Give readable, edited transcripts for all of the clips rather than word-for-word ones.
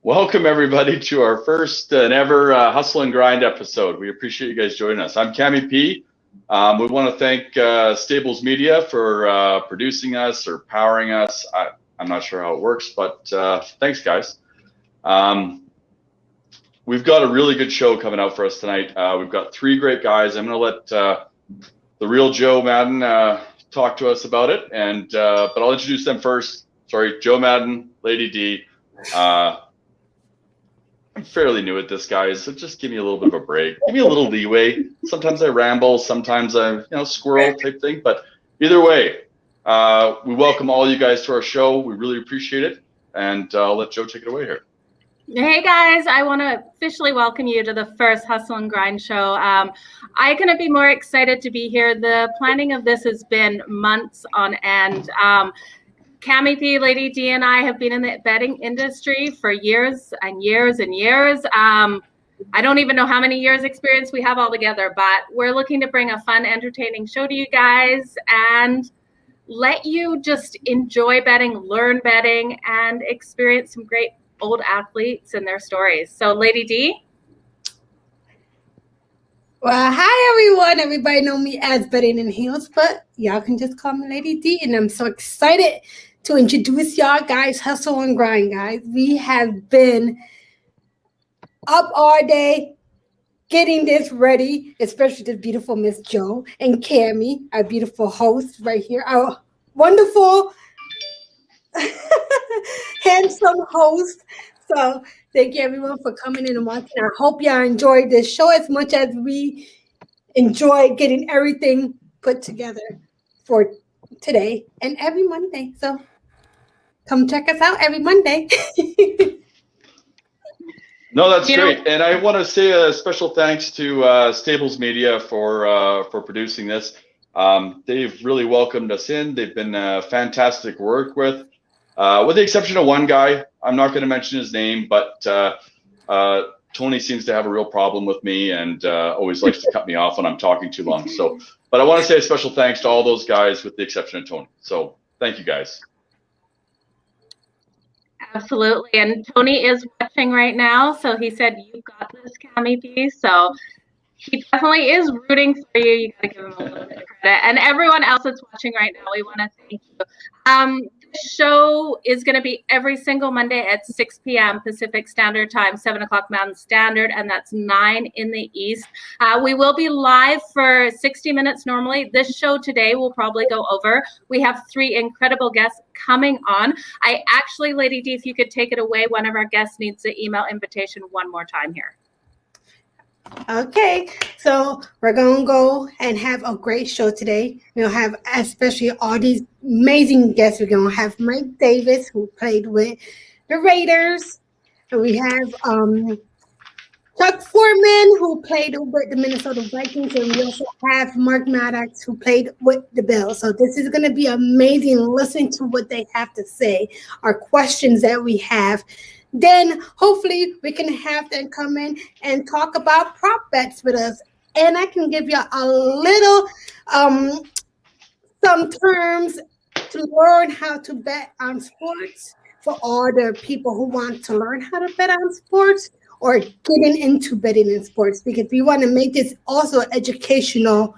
Welcome, everybody, to our first and ever Hustle and Grind episode. We appreciate you guys joining us. I'm CammyP. We want to thank Stables Media for producing us or powering us. I'm not sure how it works, but thanks, guys. We've got a really good show coming out for us tonight. We've got three great guys. I'm going to let the real Jo Madden talk to us about it, but I'll introduce them first. Sorry, Jo Madden, Lady D. I'm fairly new at this, guys, so just give me a little bit of a break. Give me a little leeway. Sometimes I ramble, sometimes I, squirrel type thing. But either way, we welcome all you guys to our show. We really appreciate it. And I'll let Jo take it away here. Hey, guys. I want to officially welcome you to the first Hustle and Grind show. I couldn't be more excited to be here. The planning of this has been months on end. CammyP, Lady D, and I have been in the betting industry for years and years and years. I don't even know how many years experience we have all together, but we're looking to bring a fun, entertaining show to you guys and let you just enjoy betting, learn betting, and experience some great old athletes and their stories. So, Lady D? Well, hi, everyone. Everybody know me as Betting in Heels, but y'all can just call me Lady D, and I'm so excited to introduce y'all guys, Hustle and Grind, guys. We have been up all day getting this ready, especially the beautiful Miss Jo and Cammy, our beautiful host right here, our wonderful, handsome host. So thank you, everyone, for coming in and watching. I hope y'all enjoyed this show as much as we enjoy getting everything put together for today and every Monday. So come check us out every Monday. No, that's great. And I want to say a special thanks to Stables Media for producing this. They've really welcomed us in. They've been fantastic to work with the exception of one guy. I'm not going to mention his name, but Tony seems to have a real problem with me and always likes to cut me off when I'm talking too long. So, but I want to say a special thanks to all those guys with the exception of Tony. So thank you, guys. Absolutely. And Tony is watching right now. So he said, "You got this, CammyP." So he definitely is rooting for you. You got to give him a little bit of credit. And everyone else that's watching right now, we want to thank you. The show is going to be every single Monday at 6 p.m. Pacific Standard Time, 7 o'clock Mountain Standard, and that's 9 in the East. We will be live for 60 minutes normally. This show today will probably go over. We have 3 incredible guests coming on. I actually, Lady D, if you could take it away, one of our guests needs the email invitation one more time here. Okay, so we're going to go and have a great show today. We'll have especially all these amazing guests. We're going to have Mike Davis, who played with the Raiders. And we have Chuck Forman, who played with the Minnesota Vikings. And we also have Mark Maddox, who played with the Bills. So this is going to be amazing. Listen to what they have to say, our questions that we have. Then hopefully we can have them come in and talk about prop bets with us. And I can give you a little, some terms to learn how to bet on sports for all the people who want to learn how to bet on sports or getting into betting in sports, because we want to make this also educational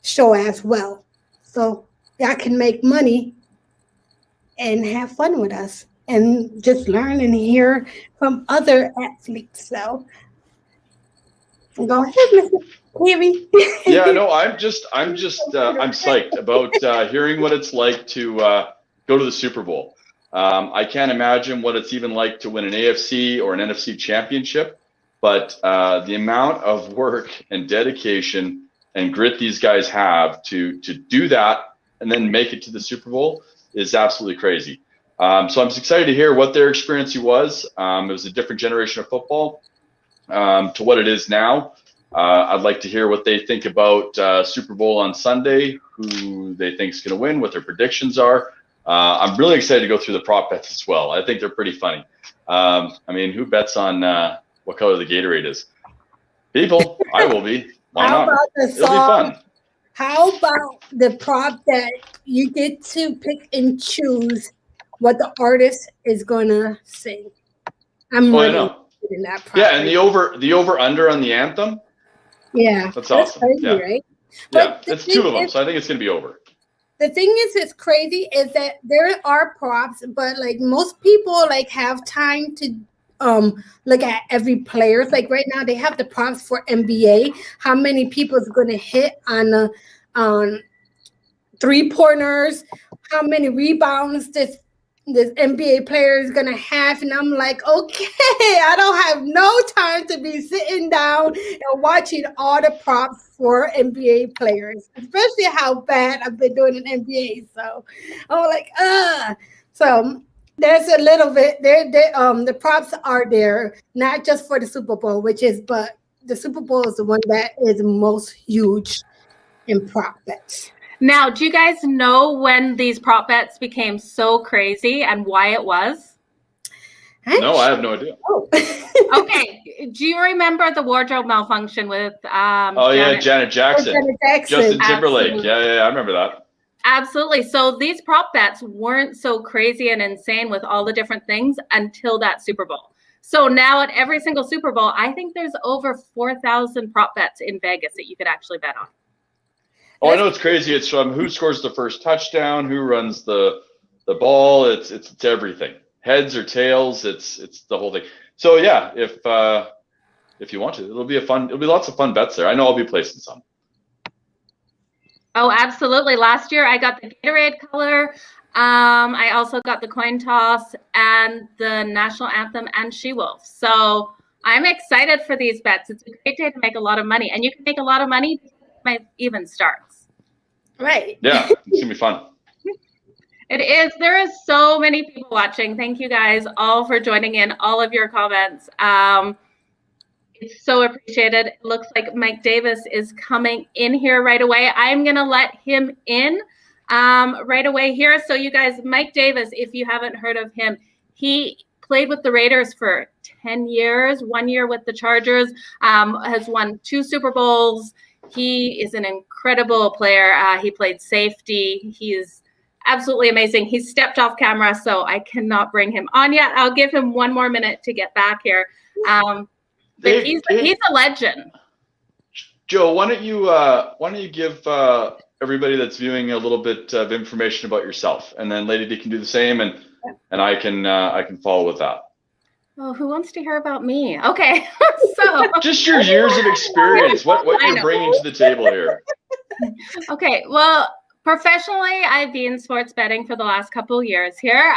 show as well. So y'all can make money and have fun with us and just learn and hear from other athletes. So go ahead, Mr. Cammy. Yeah, no, I'm psyched about hearing what it's like to go to the Super Bowl. I can't imagine what it's even like to win an AFC or an NFC championship, but the amount of work and dedication and grit these guys have to do that and then make it to the Super Bowl is absolutely crazy. So I'm excited to hear what their experience was. It was a different generation of football to what it is now. I'd like to hear what they think about Super Bowl on Sunday, who they think is going to win, what their predictions are. I'm really excited to go through the prop bets as well. I think they're pretty funny. I mean, who bets on what color the Gatorade is? People. I will be. Why not? It'll be fun. How about the prop that you get to pick and choose what the artist is gonna sing. I'm I really know. interested in that. Yeah, and the over under on the anthem. Yeah, that's awesome. crazy, yeah, right? yeah, But it's two of them, so I think it's gonna be over. the thing is, it's crazy is that there are props, but like most people like have time to look at every player. Like right now, they have the props for NBA. How many people is going to hit on 3-pointers? How many rebounds this NBA player is gonna have? And I'm like, okay, I don't have no time to be sitting down and watching all the props for NBA players, especially how bad I've been doing in NBA. So I'm like, so there's a little bit there. The props are there, not just for the Super Bowl, but the Super Bowl is the one that is most huge in prop bets. Now, do you guys know when these prop bets became so crazy and why it was? No, I have no idea. Oh. Okay. Do you remember the wardrobe malfunction with Janet Jackson. Justin Timberlake. Absolutely. Yeah, I remember that. Absolutely. So these prop bets weren't so crazy and insane with all the different things until that Super Bowl. So now at every single Super Bowl, I think there's over 4,000 prop bets in Vegas that you could actually bet on. Oh, I know it's crazy. It's from who scores the first touchdown, who runs the ball. It's everything. Heads or tails. It's the whole thing. So yeah, if you want to, it'll be lots of fun bets there. I know I'll be placing some. Oh, absolutely. Last year I got the Gatorade color. I also got the coin toss and the national anthem and She-Wolf. So I'm excited for these bets. It's a great day to make a lot of money, and you can make a lot of money before it even starts. Right. Yeah, it's gonna be fun. It is. There is so many people watching. Thank you guys all for joining in, all of your comments. It's so appreciated. It looks like Mike Davis is coming in here right away. I'm going to let him in right away here. So you guys, Mike Davis, if you haven't heard of him, he played with the Raiders for 10 years, 1 year with the Chargers, has won 2 Super Bowls. He is an incredible player. He played safety. He is absolutely amazing. He stepped off camera, so I cannot bring him on yet. I'll give him 1 more minute to get back here. But he's a legend. Jo, why don't you give everybody that's viewing a little bit of information about yourself, and then Lady D can do the same, and I can follow with that. Oh, who wants to hear about me? Okay, so just your years of experience, what you're bringing to the table here. Okay, well, professionally, I've been sports betting for the last couple of years here.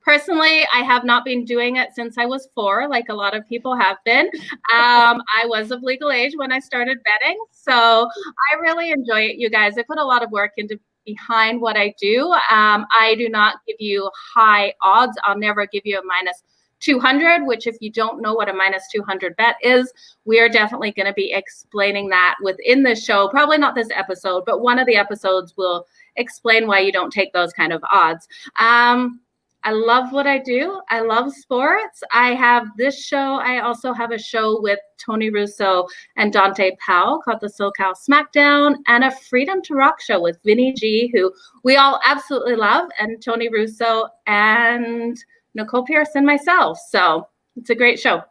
Personally, I have not been doing it since I was 4, like a lot of people have been. I was of legal age when I started betting, so I really enjoy it, you guys. I put a lot of work into behind what I do. I do not give you high odds. I'll never give you a minus 200, which if you don't know what a minus 200 bet is, we're definitely going to be explaining that within this show. Probably not this episode, but one of the episodes will explain why you don't take those kind of odds. I love what I do. I love sports. I have this show. I also have a show with Tony Russo and Dante Powell called the SoCal Smackdown, and a Freedom to Rock show with Vinny G, who we all absolutely love, and Tony Russo and Nicole Pierce and myself. So it's a great show.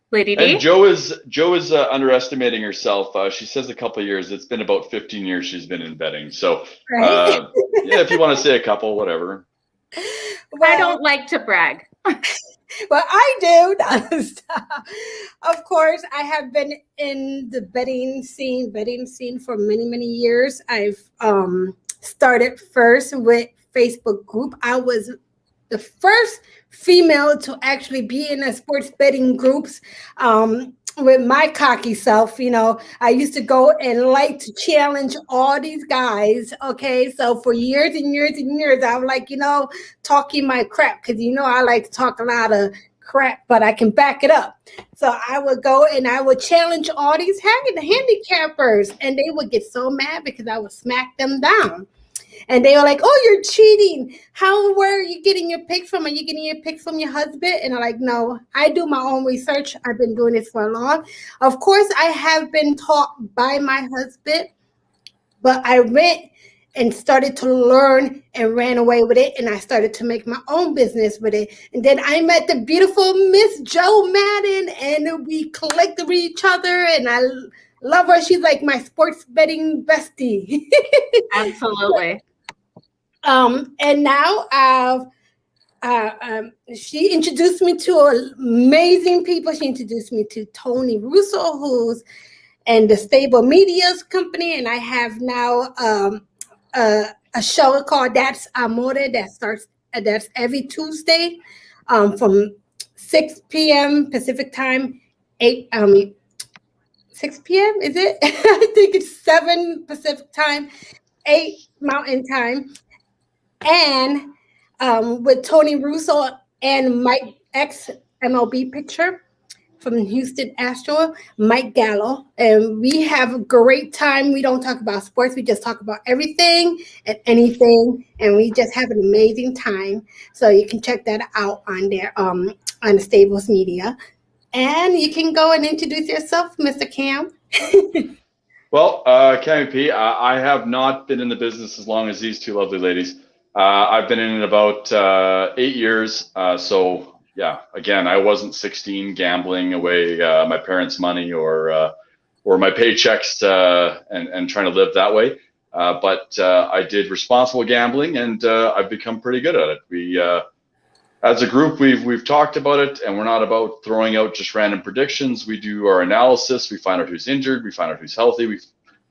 Lady D? And Jo is underestimating herself. She says a couple of years. It's been about 15 years she's been in betting. So yeah, if you want to say a couple, whatever. Well, I don't like to brag. Well, I do. Of course, I have been in the betting scene for many, many years. I've started first with Facebook group. I was the first female to actually be in a sports betting groups with my cocky self. You know, I used to go and like to challenge all these guys. Okay, so for years and years and years, I was like, talking my crap, because I like to talk a lot of crap, but I can back it up. So I would go and I would challenge all these handicappers, and they would get so mad because I would smack them down. And they were like, "Oh, you're cheating. Where are you getting your picks from? Are you getting your picks from your husband?" And I'm like, "No, I do my own research. I've been doing this for long. Of course, I have been taught by my husband, but I went and started to learn and ran away with it. And I started to make my own business with it. And then I met the beautiful Miss Jo Madden, and we clicked with each other, and I love her. She's like my sports betting bestie. Absolutely. And now she introduced me to amazing people. She introduced me to Tony Russo, who's in the Stable Media's company, and I have now a show called That's Amore that's every Tuesday from 6 p.m. Pacific time, 6 p.m. is it? I think it's 7 Pacific time, 8 Mountain time, and with Tony Russo and Mike ex MLB pitcher from Houston Astros, Mike Gallo. And we have a great time. We don't talk about sports. We just talk about everything and anything. And we just have an amazing time. So you can check that out on there, on the Stables Media. And you can go and introduce yourself, Mr. Cam. Well, CammyP, I have not been in the business as long as these two lovely ladies. I've been in it about 8 years. So yeah, again, I wasn't 16 gambling away my parents' money or my paychecks and trying to live that way. But I did responsible gambling, and I've become pretty good at it. We, as a group, we've talked about it, and we're not about throwing out just random predictions. We do our analysis. We find out who's injured. We find out who's healthy. We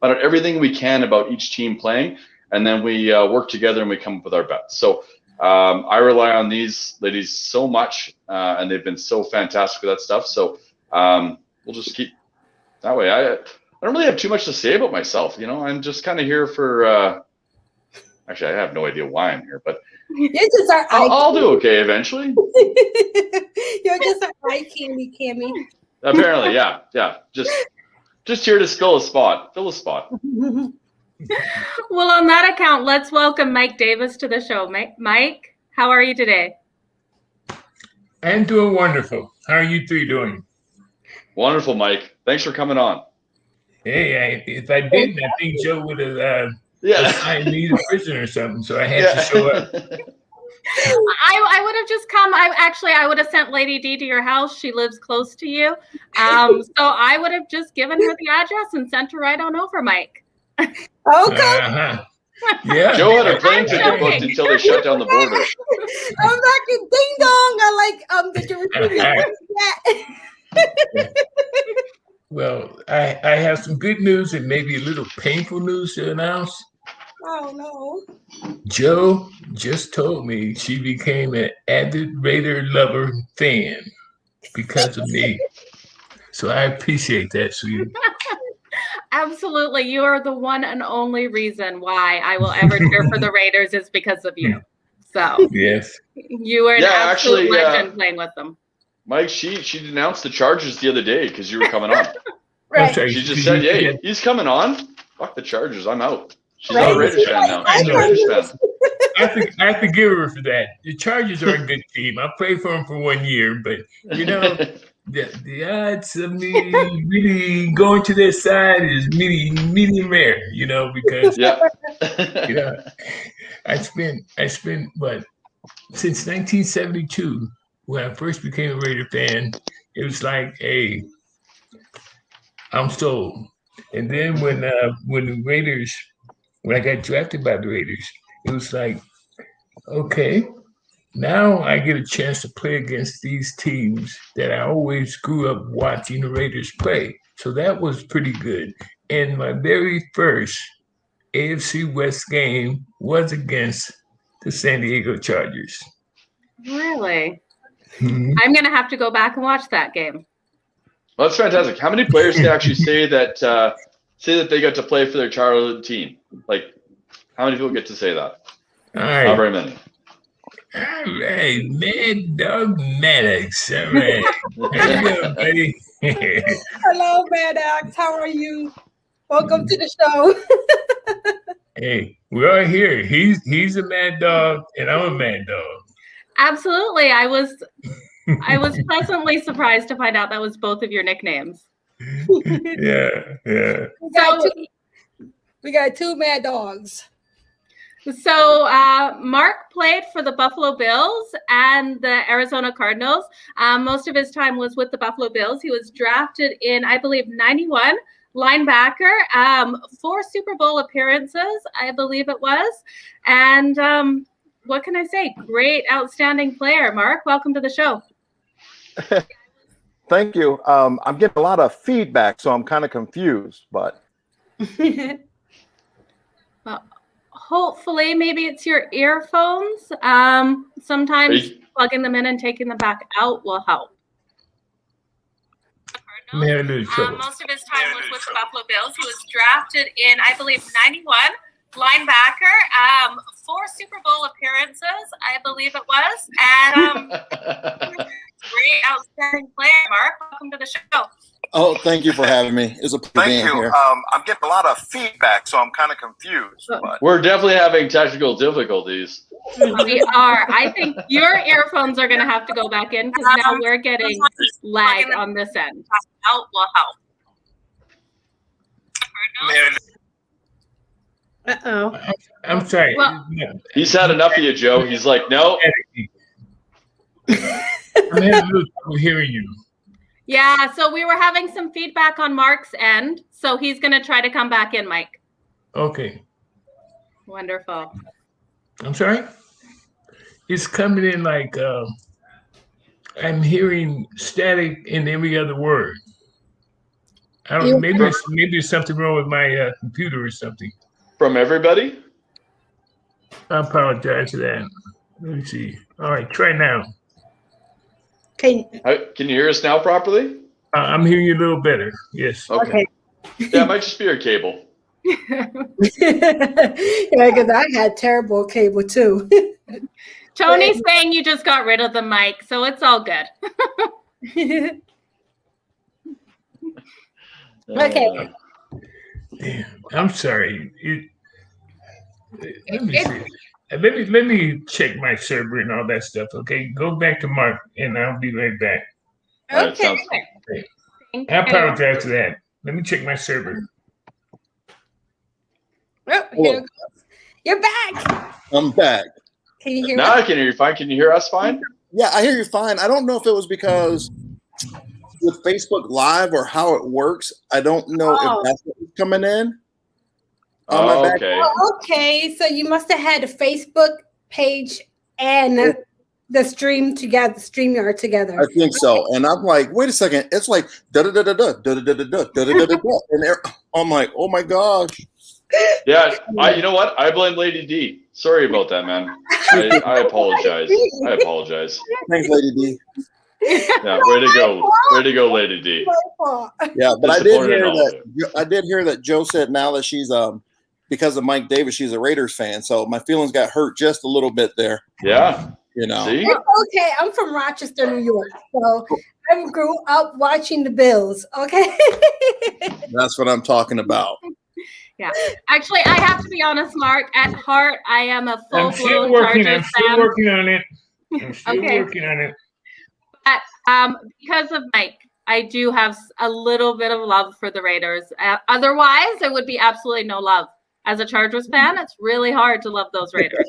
find out everything we can about each team playing. And then we work together and we come up with our bets. So I rely on these ladies so much, and they've been so fantastic with that stuff. So we'll just keep that way. I don't really have too much to say about myself. You know, I'm just kind of here for. Actually, I have no idea why I'm here, but I'll do okay eventually. You're just an eye candy, Cammy. Apparently, yeah. Just here to fill a spot. Well, on that account, let's welcome Mike Davis to the show. Mike, how are you today? I'm doing wonderful. How are you three doing? Wonderful, Mike. Thanks for coming on. Hey, if I didn't, I think Joe would have assigned me to prison or something, so I had to show up. I would have just come. I would have sent Lady D to your house. She lives close to you. So I would have just given her the address and sent her right on over, Mike. Okay. Yeah. Joe had a plane ticket booked until they shut down the border. I'm like a ding dong. I like did you receive that? Well, I have some good news and maybe a little painful news to announce. Oh no. Joe just told me she became an avid Raider lover fan because of me. So I appreciate that, sweetie. Absolutely. You are the one and only reason why I will ever cheer for the Raiders is because of you. So yes, you were an absolute legend playing with them. Mike, she denounced the Chargers the other day because you were coming on. Right. She just said, "Hey, he's coming on. Fuck the Chargers. I'm out." She's not a Raiders fan now. She's a Raiders fan. I forgive her for that. The Chargers are a good team. I played for them for 1 year, but you know. The odds of me really going to their side is medium rare, you know, because you know, I spent what since 1972 when I first became a Raider fan, it was like, hey, I'm sold. And then when I got drafted by the Raiders, it was like, okay. Now I get a chance to play against these teams that I always grew up watching the Raiders play. So that was pretty good. And my very first AFC West game was against the San Diego Chargers. Really? Mm-hmm. I'm going to have to go back and watch that game. Well, that's fantastic. How many players can actually say that they got to play for their childhood team? Like, how many people get to say that? All right. Not very many. All right, Mad Dog Maddox. All right. How you doing, buddy? Hello, Maddox. How are you? Welcome to the show. Hey, we're all here. He's a mad dog, and I'm a mad dog. Absolutely. I was pleasantly surprised to find out that was both of your nicknames. Yeah. We got two mad dogs. So Mark played for the Buffalo Bills and the Arizona Cardinals. Most of his time was with the Buffalo Bills. He was drafted in, I believe, 91, linebacker, 4 Super Bowl appearances, I believe it was. And what can I say? Great, outstanding player. Mark, welcome to the show. Thank you. I'm getting a lot of feedback, so I'm kind of confused, but. Well, hopefully, maybe it's your earphones. Sometimes plugging them in and taking them back out will help. Most of his time was with the Buffalo Bills. He was drafted in, I believe, 91, linebacker, 4 Super Bowl appearances, I believe it was, and great, outstanding player. Mark, welcome to the show. Oh, thank you for having me. It's a pleasure being here. I'm getting a lot of feedback, so I'm kind of confused. But. We're definitely having technical difficulties. We are. I think your earphones are going to have to go back in because now we're getting lag on this end. Out will help. Uh-oh. I'm sorry. Well, He's had enough of you, Joe. He's like, no. I'm having a little trouble hearing you. Yeah, so we were having some feedback on Mark's end, so he's going to try to come back in, Mike. Okay. Wonderful. I'm sorry? It's coming in like I'm hearing static in every other word. I don't know, maybe there's something wrong with my computer or something. From everybody? I apologize for that. Let me see. All right, try now. Can you hear us now properly? I'm hearing you a little better. Yes. Okay. Yeah, it might just be your cable. Yeah, because I had terrible cable too. Tony's saying you just got rid of the mic, so it's all good. Okay. I'm sorry. Let me see. Let me check my server and all that stuff. Okay, go back to Mark, and I'll be right back. Okay. I apologize for that. Let me check my server. Oh, here it goes. You're back. I'm back. Can you hear now me? I can hear you fine. Can you hear us fine? Yeah, I hear you fine. I don't know if it was because with Facebook Live or how it works. I don't know if that's what was coming in. Okay. Oh, okay, so you must have had a Facebook page and the stream together, StreamYard together. I think so. And I'm like, wait a second. It's like da da da da da da da da da da da da. And I'm like, oh my gosh. Yeah, you know what? I blame Lady D. Sorry about that, man. I apologize. I apologize. Thanks, Lady D. Yeah, way to go. Way to go, Lady D. Yeah, but I did hear that Joe said now that she's because of Mike Davis, she's a Raiders fan. So my feelings got hurt just a little bit there. Yeah. You know. See? Okay, I'm from Rochester, New York. So I grew up watching the Bills. Okay. That's what I'm talking about. Yeah. Actually, I have to be honest, Mark. At heart, I am a full-blown Chargers fan. I'm still working on it. I'm still working on it. But because of Mike, I do have a little bit of love for the Raiders. Otherwise, there would be absolutely no love. As a Chargers fan, it's really hard to love those Raiders.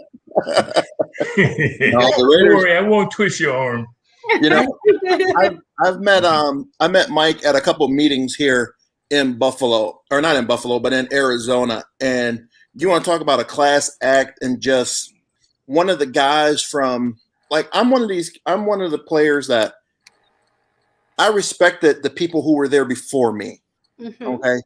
Don't worry, I won't twist your arm. You know, I met Mike at a couple meetings here in Buffalo, or not in Buffalo, but in Arizona. And you want to talk about a class act and just one of the guys from, like, I'm one of the players that I respected the people who were there before me. Mm-hmm. Okay.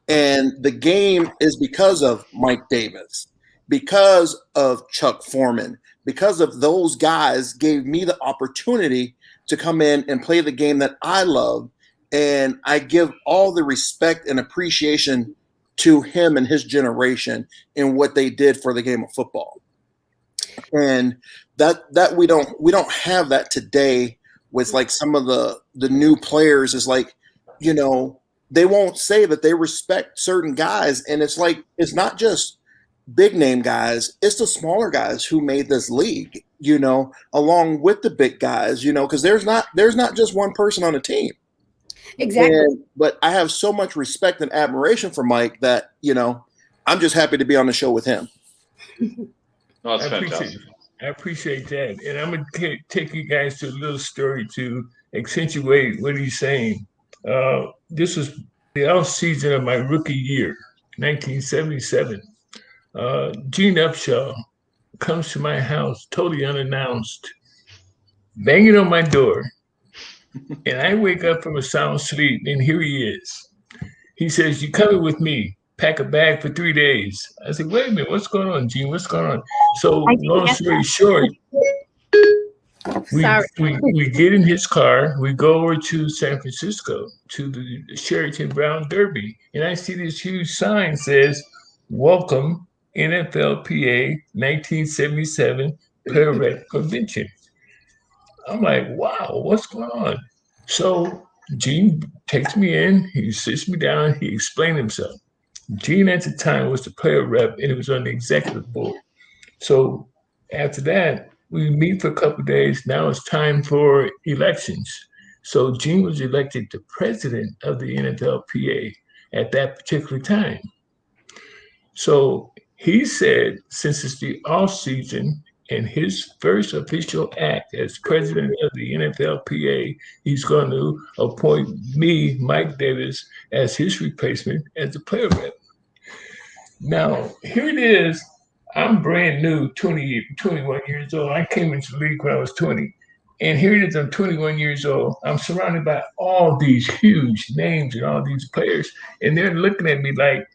And the game is because of Mike Davis, because of Chuck Forman, because of those guys gave me the opportunity to come in and play the game that I love. And I give all the respect and appreciation to him and his generation in what they did for the game of football. And that we don't have that today with like some of the new players is like, you know, they won't say that they respect certain guys. And it's like, it's not just big name guys, it's the smaller guys who made this league, you know, along with the big guys, you know, because there's not just one person on a team. Exactly. But I have so much respect and admiration for Mike that, you know, I'm just happy to be on the show with him. No, it's I appreciate fantastic. I appreciate that. And I'm gonna take you guys to a little story to accentuate what he's saying. This was the off season of my rookie year, 1977. Gene Upshaw comes to my house totally unannounced, banging on my door, and I wake up from a sound sleep, and here he is. He says, "You coming with me? Pack a bag for 3 days." I said, "Wait a minute, what's going on, Gene? What's going on?" So, I long didn't get story short, we, Sorry. we get in his car, we go over to San Francisco to the Sheraton Brown Derby, and I see this huge sign says, "Welcome NFLPA 1977 Player Rep Convention." I'm like, wow, what's going on? So Gene takes me in, he sits me down, he explained himself. Gene at the time was the player rep and it was on the executive board. So after that, we meet for a couple of days. Now it's time for elections. So Gene was elected the president of the NFLPA at that particular time. So he said, since it's the off season and his first official act as president of the NFLPA, he's going to appoint me, Mike Davis, as his replacement as the player rep. Now, here it is. I'm brand new, 21 years old. I came into the league when I was 20. And here it is, I'm 21 years old. I'm surrounded by all these huge names and all these players. And they're looking at me like,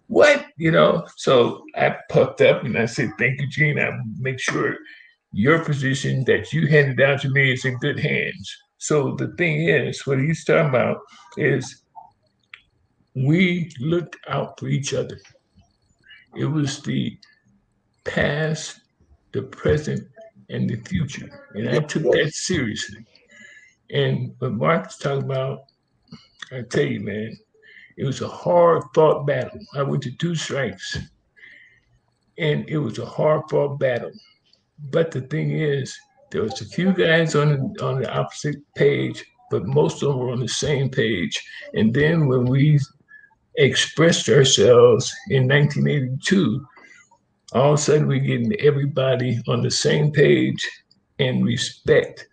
what? So I puffed up and I said, "Thank you, Gene. I'll make sure your position that you handed down to me is in good hands." So the thing is, what he's talking about is we looked out for each other. It was the past, the present, and the future. And I took that seriously. And what Mark's talking about, I tell you, man, it was a hard fought battle. I went to 2 strikes, and it was a hard fought battle. But the thing is, there was a few guys on the opposite page, but most of them were on the same page. And then when we expressed ourselves in 1982, all of a sudden we're getting everybody on the same page and respect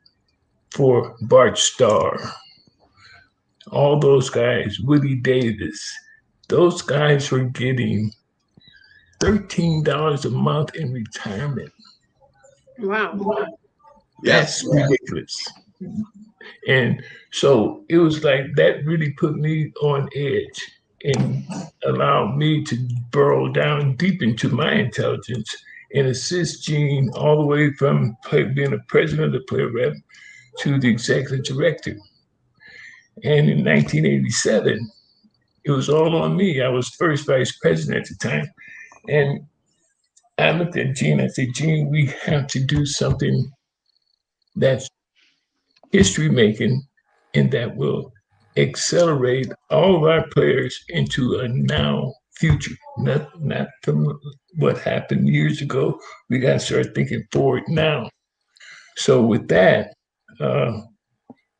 for Bart Starr. All those guys, Woody Davis, those guys were getting $13 a month in retirement. Wow. That's ridiculous. And so it was like that really put me on edge and allowed me to burrow down deep into my intelligence and assist Gene all the way from being the president of the player rep to the executive director. And in 1987, it was all on me. I was first vice president at the time. And I looked at Gene, I said, "Gene, we have to do something that's history making and that will accelerate all of our players into a now future, not from what happened years ago. We got to start thinking forward now." So with that,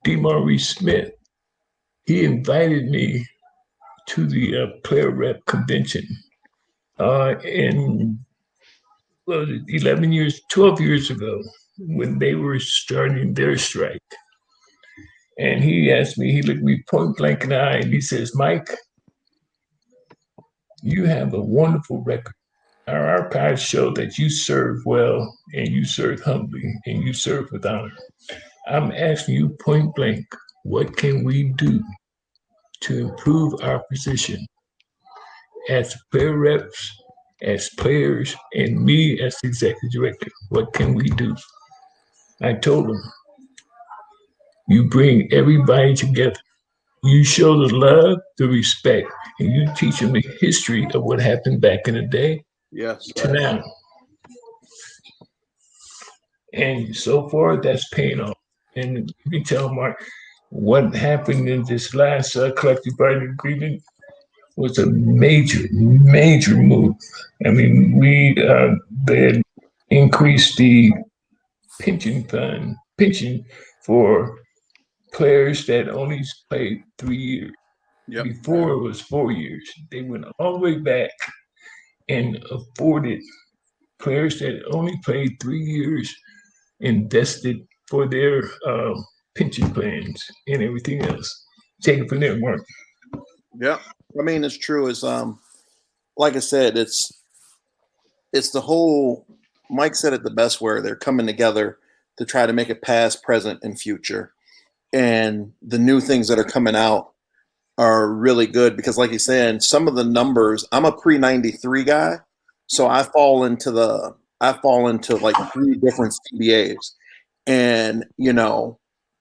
DeMaurice Smith, he invited me to the player rep convention in 12 years ago when they were starting their strike. And he asked me, he looked me point blank in the eye and he says, "Mike, you have a wonderful record. Our archives show that you serve well and you serve humbly and you serve with honor. I'm asking you point blank, what can we do to improve our position as player reps, as players, and me as the executive director? What can we do?" I told him, "You bring everybody together. You show the love, the respect, and you teach them the history of what happened back in the day to now." And so far, that's paying off. And you can tell, Mark, what happened in this last collective bargaining agreement was a major, major move. I mean, they increased the pension for players that only played 3 years. Yep. Before it was 4 years. They went all the way back and afforded players that only played 3 years invested for their pension plans and everything else. Take it from there, Mark. Yeah, I mean it's true. It's like I said, it's the whole. Mike said it the best, where they're coming together to try to make it past, present, and future. And the new things that are coming out are really good because, like he's saying, some of the numbers. I'm a pre-93 guy, so I fall into like 3 different CBAs, and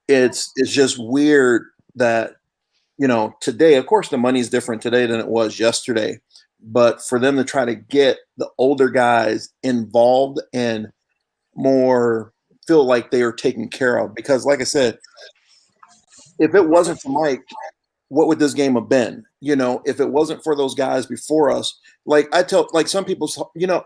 it's just weird that today, of course, the money's different today than it was yesterday. But for them to try to get the older guys involved and more feel like they are taken care of, because like I said, if it wasn't for Mike, what would this game have been? If it wasn't for those guys before us, like I tell, like some people,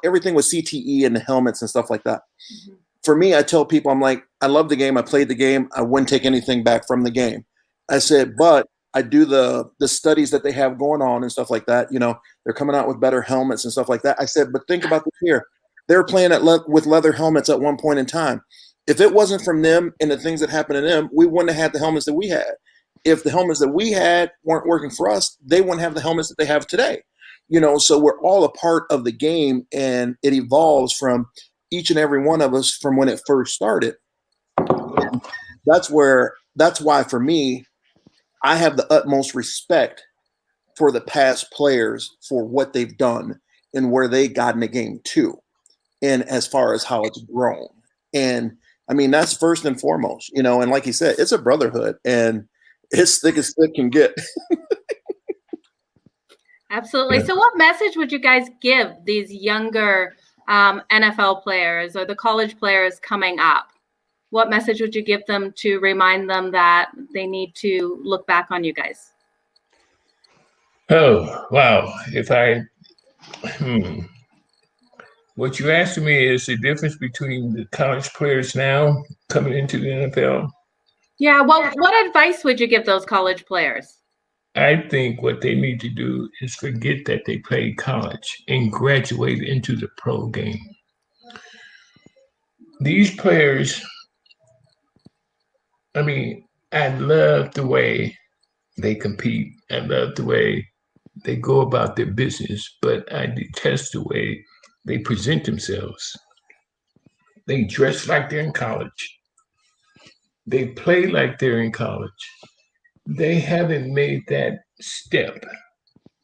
everything was CTE and the helmets and stuff like that. Mm-hmm. For me, I tell people, I'm like, I love the game. I played the game. I wouldn't take anything back from the game. I said, but I do the studies that they have going on and stuff like that. They're coming out with better helmets and stuff like that. I said, but think about this here. They were playing with leather helmets at one point in time. If it wasn't from them and the things that happened to them, we wouldn't have had the helmets that we had. If the helmets that we had weren't working for us, they wouldn't have the helmets that they have today. So we're all a part of the game, and it evolves from each and every one of us from when it first started. That's why for me, I have the utmost respect for the past players for what they've done and where they got in the game too, and as far as how it's grown. And I mean, that's first and foremost, and like you said, it's a brotherhood, and it's thick as thick can get. Absolutely. So what message would you guys give these younger NFL players or the college players coming up? What message would you give them to remind them that they need to look back on you guys? Oh, wow. What you asked me is the difference between the college players now coming into the NFL. Yeah. Well, what advice would you give those college players? I think what they need to do is forget that they played college and graduate into the pro game. These players, I mean, I love the way they compete. I love the way they go about their business, but I detest the way they present themselves. They dress like they're in college. They play like they're in college. They haven't made that step.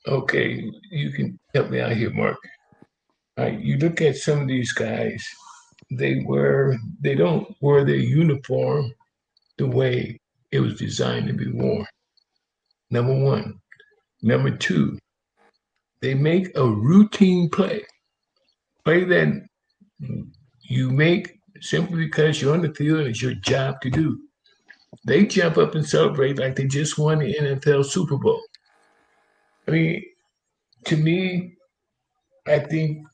Okay, you can help me out here, Mark. All right, you look at some of these guys, they don't wear their uniform the way it was designed to be worn. Number one. Number two, they make a routine play that you make simply because you're on the field and it's your job to do. They jump up and celebrate like they just won the NFL Super Bowl. I mean, to me, I think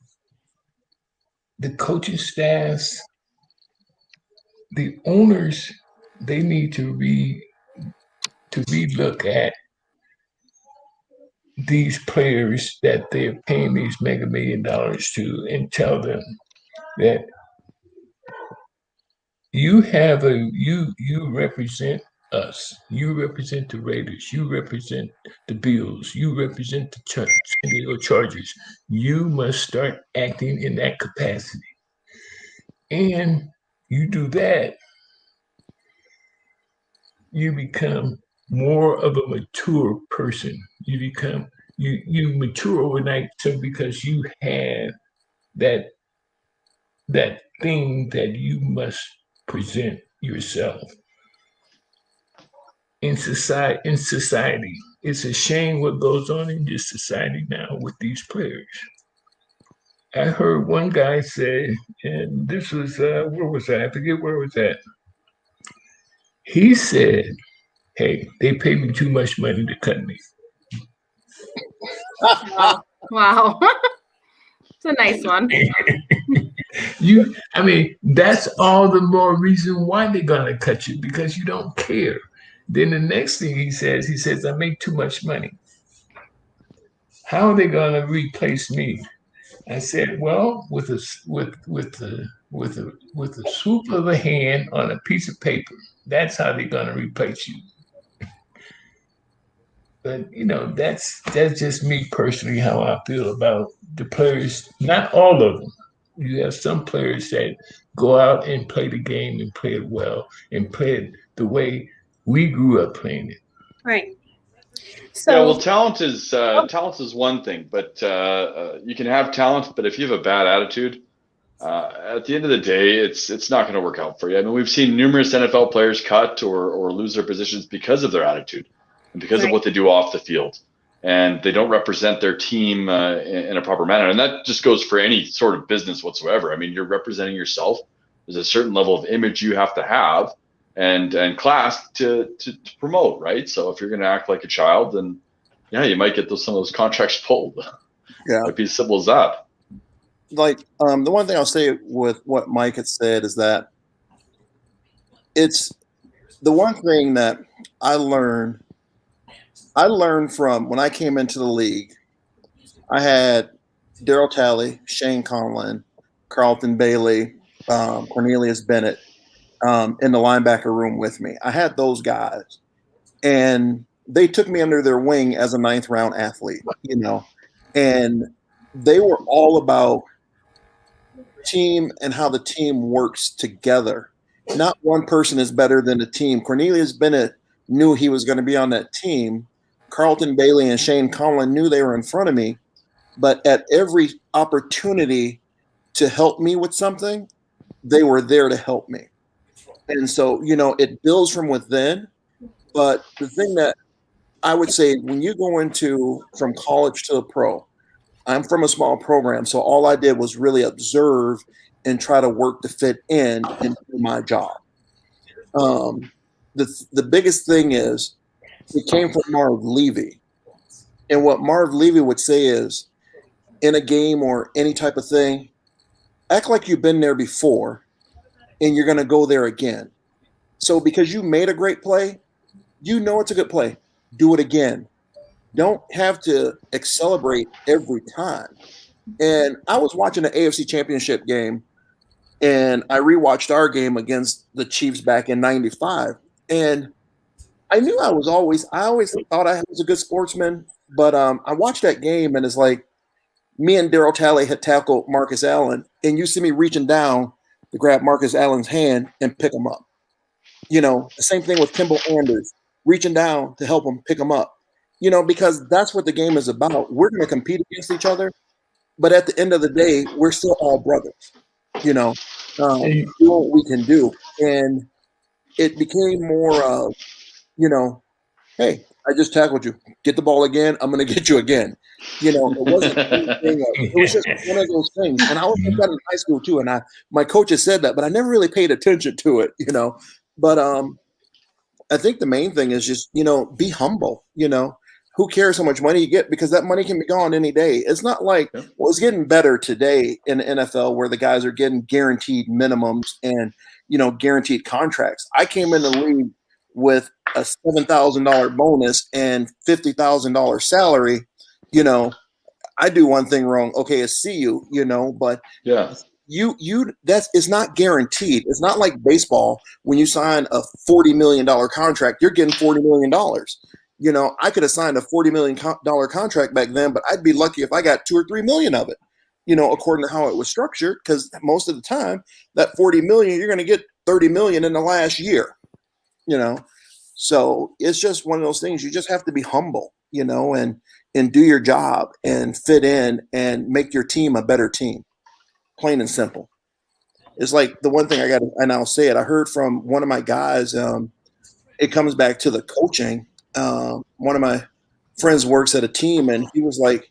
the coaching staffs, the owners, they need to relook at these players that they're paying these mega $1 million to and tell them that you represent us. You represent the Raiders. You represent the Bills. You represent the San Diego Chargers. You must start acting in that capacity. And you do that, you become more of a mature person. You mature overnight simply because you have that thing that you must present yourself. In society, it's a shame what goes on in this society now with these players. I heard one guy say, and this was, where was that? I forget where it was at. He said, hey, they paid me too much money to cut me. Wow. It's a nice one. That's all the more reason why they're going to cut you, because you don't care. Then the next thing he says, I make too much money. How are they going to replace me? I said, well, with a swoop of a hand on a piece of paper, that's how they're gonna replace you. But that's just me personally how I feel about the players. Not all of them. You have some players that go out and play the game and play it well and play it the way we grew up playing it. Right. Yeah, well, So talent is one thing, but you can have talent, but if you have a bad attitude, at the end of the day, it's not going to work out for you. I mean, we've seen numerous NFL players cut or lose their positions because of their attitude and because of Right. what they do off the field, and they don't represent their team in a proper manner. And that just goes for any sort of business whatsoever. I mean, you're representing yourself. There's a certain level of image you have to have and class to promote, right? So if you're going to act like a child, then yeah, you might get some of those contracts pulled. Yeah. Might be as simple as that. Like the one thing I'll say with what Mike had said is that it's the one thing that I learned from when I came into the league. I had Daryl Talley, Shane Conlon, Carlton Bailey, Cornelius Bennett in the linebacker room with me. I had those guys, and they took me under their wing as a 9th round athlete, and they were all about team and how the team works together. Not one person is better than the team. Cornelius Bennett knew he was going to be on that team. Carlton Bailey and Shane Conlon knew they were in front of me, but at every opportunity to help me with something, they were there to help me. And so, it builds from within. But the thing that I would say, when you go from college to a pro, I'm from a small program, so all I did was really observe and try to work to fit in and do my job. The biggest thing is it came from Marv Levy. And what Marv Levy would say is, in a game or any type of thing, act like you've been there before and you're going to go there again. So because you made a great play, it's a good play. Do it again. Don't have to celebrate every time. And I was watching the AFC Championship game, and I rewatched our game against the Chiefs back in '95. And I knew I always thought I was a good sportsman, but I watched that game, and it's like me and Daryl Talley had tackled Marcus Allen, and you see me reaching down to grab Marcus Allen's hand and pick him up. The same thing with Kimball Anders, reaching down to help him pick him up. Because that's what the game is about. We're going to compete against each other, but at the end of the day, we're still all brothers. Do what we can do, and it became more of, hey, I just tackled you. Get the ball again. I'm going to get you again. It wasn't anything. It was just one of those things. And I was like that in high school too. And my coaches said that, but I never really paid attention to it. But I think the main thing is just be humble. Who cares how much money you get, because that money can be gone any day. It's not like it's getting better today in the NFL where the guys are getting guaranteed minimums and guaranteed contracts. I came in the league with a $7,000 bonus and $50,000 salary. I do one thing wrong. Okay, I see you. But yeah. It's not guaranteed. It's not like baseball. When you sign a $40 million contract, you're getting $40 million. I could have signed a $40 million contract back then, but I'd be lucky if I got 2 or 3 million of it, according to how it was structured. Because most of the time, that 40 million, you're going to get 30 million in the last year, So it's just one of those things. You just have to be humble, and do your job and fit in and make your team a better team. Plain and simple. It's like the one thing and I'll say it, I heard from one of my guys, it comes back to the coaching. One of my friends works at a team, and he was like,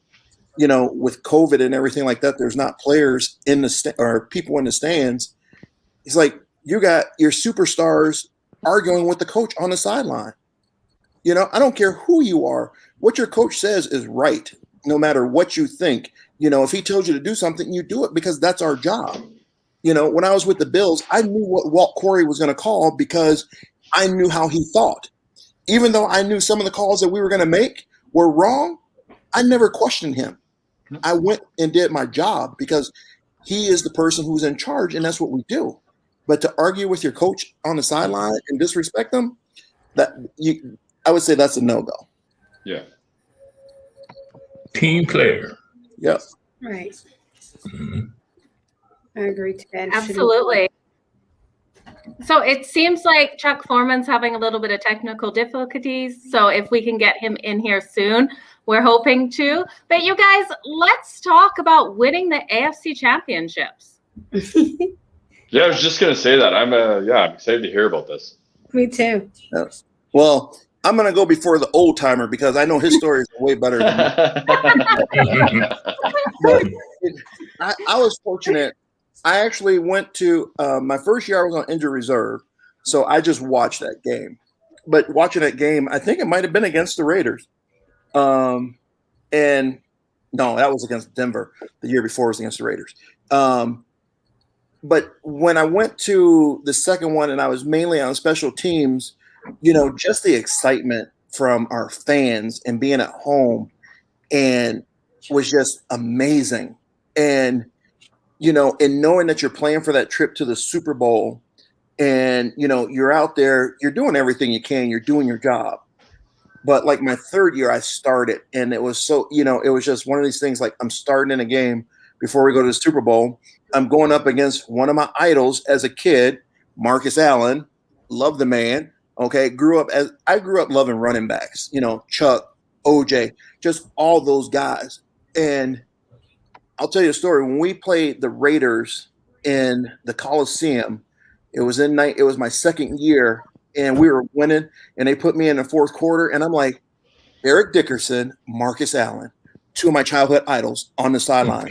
with COVID and everything like that, there's not players or people in the stands. He's like, you got your superstars arguing with the coach on the sideline. I don't care who you are. What your coach says is right, no matter what you think. If he tells you to do something, you do it because that's our job. When I was with the Bills, I knew what Walt Corey was going to call because I knew how he thought. Even though I knew some of the calls that we were going to make were wrong, I never questioned him. I went and did my job because he is the person who's in charge, and that's what we do. But to argue with your coach on the sideline and disrespect them, I would say that's a no-go. Yeah. Team player. Yep. Right. Mhm. I agree to that. Absolutely. So it seems like Chuck Foreman's having a little bit of technical difficulties. So if we can get him in here soon, we're hoping to. But you guys, let's talk about winning the AFC championships. Yeah, I was just gonna say that. I'm excited to hear about this. Me too. Yes. Well, I'm gonna go before the old timer because I know his story is way better than mine. But I was fortunate. I actually went to my first year. I was on injured reserve, so I just watched that game. But watching that game, I think it might have been against the Raiders. And no, that was against Denver. The year before was against the Raiders. But when I went to the second one, and I was mainly on special teams, just the excitement from our fans and being at home and was just amazing. And and knowing that you're playing for that trip to the Super Bowl and, you're out there, you're doing everything you can, you're doing your job. But like my third year, I started, and it was so, it was just one of these things like I'm starting in a game before we go to the Super Bowl. I'm going up against one of my idols as a kid, Marcus Allen. Love the man. Okay. I grew up loving running backs, Chuck, OJ, just all those guys. And I'll tell you a story. When we played the Raiders in the Coliseum, it was my second year, and we were winning, and they put me in the fourth quarter, and I'm like, Eric Dickerson, Marcus Allen, two of my childhood idols on the sideline.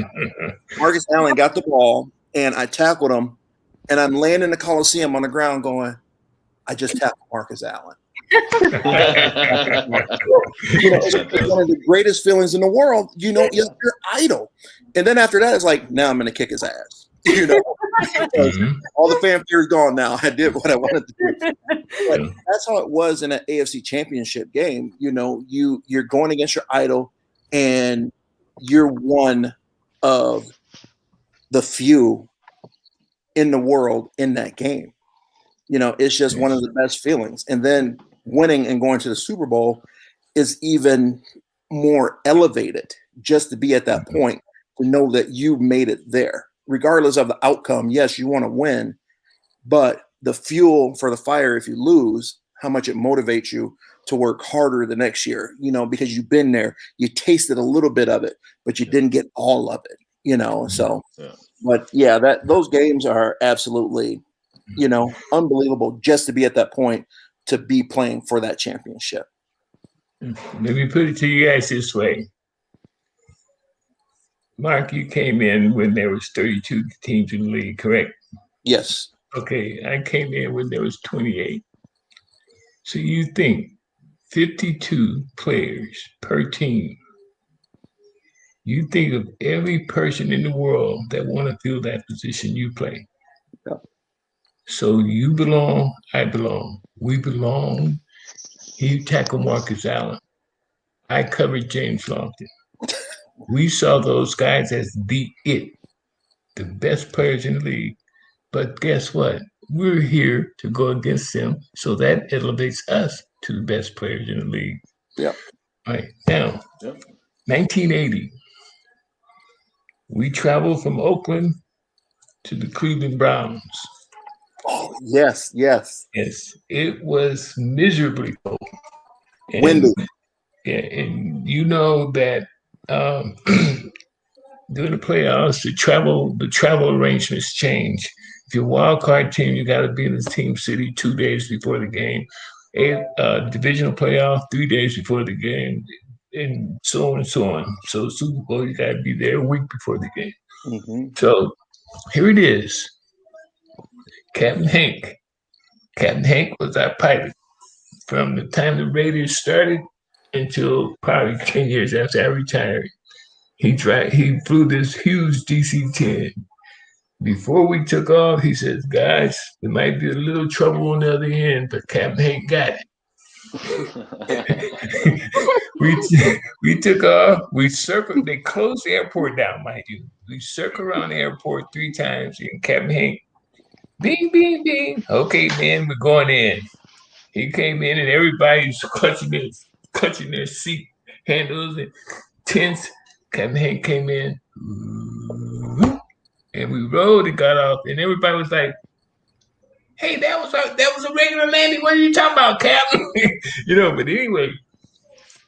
Marcus Allen got the ball, and I tackled him, and I'm laying in the Coliseum on the ground going, I just tackled Marcus Allen. It's one of the greatest feelings in the world. You're your idol. And then after that, it's like, now I'm going to kick his ass. All the fanfare is gone now. I did what I wanted to do. But that's how it was in an AFC championship game. You're going against your idol, and you're one of the few in the world in that game. It's just one of the best feelings. And then winning and going to the Super Bowl is even more elevated just to be at that point, to know that you made it there. Regardless of the outcome, yes, you want to win, but the fuel for the fire, if you lose, how much it motivates you to work harder the next year, because you've been there, you tasted a little bit of it, but you didn't get all of it, so, but yeah, those games are absolutely, unbelievable just to be at that point, to be playing for that championship. Let me put it to you guys this way. Mark, you came in when there was 32 teams in the league, correct? Yes. Okay, I came in when there was 28. So you think 52 players per team. You think of every person in the world that want to fill that position you play. Yeah. So you belong, I belong. We belong. He tackled Marcus Allen. I covered James Lofton. We saw those guys as the best players in the league. But guess what? We're here to go against them, so that elevates us to the best players in the league. Yeah. All right. Now, 1980, we traveled from Oakland to the Cleveland Browns. Oh, yes. Yes, it was miserably cold. Windy. Yeah, and you know that during the playoffs, the travel arrangements change. If you're a wild card team, you got to be in the team city 2 days before the game. Divisional playoff 3 days before the game, and so on and so on. So Super Bowl, you got to be there a week before the game. Mm-hmm. So here it is. Captain Hank. Captain Hank was our pilot from the time the Raiders started until probably 10 years after I retired. He flew this huge DC-10. Before we took off, he says, guys, there might be a little trouble on the other end, but Captain Hank got it. we took off. We circled. They closed the airport down, mind you. We circled around the airport 3 times. And Captain Hank, bing, bing, bing. Okay, man, we're going in. He came in, and everybody's clutching their seat handles and tents. Captain Hank came in, and we rode and got off, and everybody was like, "Hey, that was a regular landing. What are you talking about, Captain?" But anyway,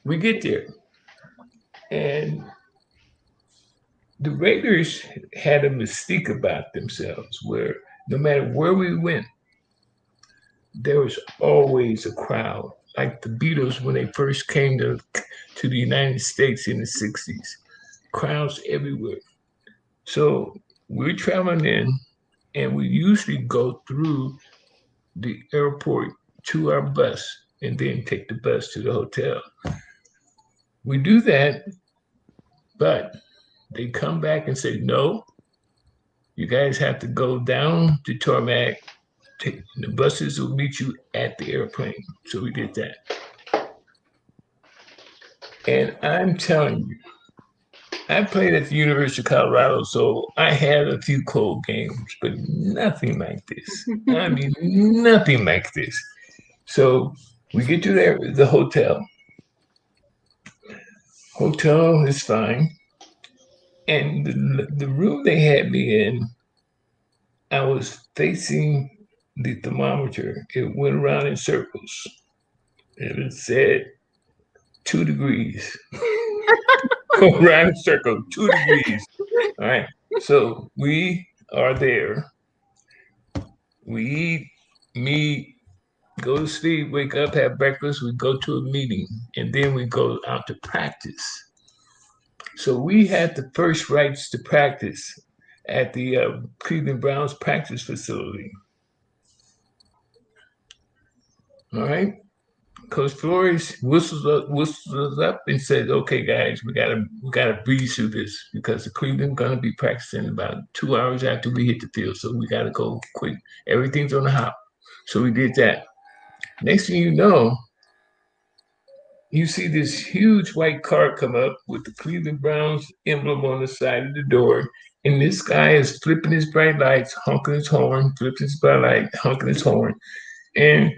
we get there, and the Raiders had a mystique about themselves where no matter where we went, there was always a crowd. Like the Beatles when they first came to the United States in the 60s. Crowds everywhere. So we're traveling in, and we usually go through the airport to our bus and then take the bus to the hotel. We do that, but they come back and say, no, you guys have to go down to tarmac. The buses will meet you at the airplane. So we did that. And I'm telling you, I played at the University of Colorado, so I had a few cold games, but nothing like this. I mean, nothing like this. So we get to the hotel. Hotel is fine. And the room they had me in, I was facing the thermometer. It went around in circles. And it said 2 degrees. Go around in a circle, 2 degrees. All right. So we are there. We eat, meet, go to sleep, wake up, have breakfast. We go to a meeting, and then we go out to practice. So we had the first rights to practice at the Cleveland Browns practice facility. All right. Coach Flores whistles up and says, "Okay, guys, we gotta breeze through this because the Cleveland gonna be practicing about 2 hours after we hit the field, so we gotta go quick. Everything's on the hop." So we did that. Next thing you know, you see this huge white car come up with the Cleveland Browns emblem on the side of the door, and this guy is flipping his bright lights, honking his horn, flipping his bright light, honking his horn, and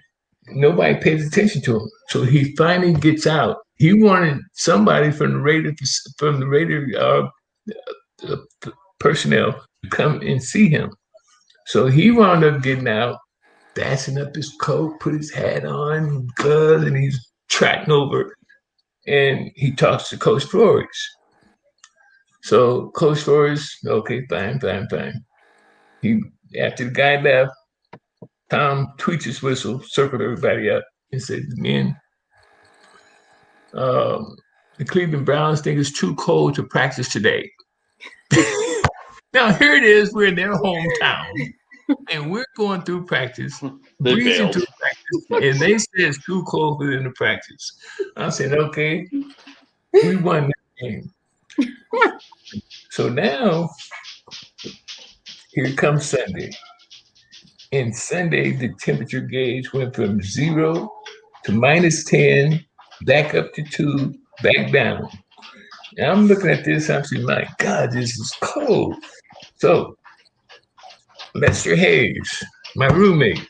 nobody pays attention to him. So he finally gets out. He wanted somebody from the Raider personnel to come and see him. So he wound up getting out, fastening up his coat, put his hat on, gloves, and he's trotting over. And he talks to Coach Flores. So Coach Flores, okay, fine. After the guy left, Tom tweets his whistle, circled everybody up, and said, "Men, the Cleveland Browns think it's too cold to practice today." Now here it is, we're in their hometown, and we're going through practice, breezing through practice, and they say it's too cold for them to practice. I said, okay, we won that game. So now, here comes Sunday. And Sunday, the temperature gauge went from 0 to -10, back up to 2, back down. And I'm looking at this, I'm saying, my God, this is cold. So Lester Hayes, my roommate,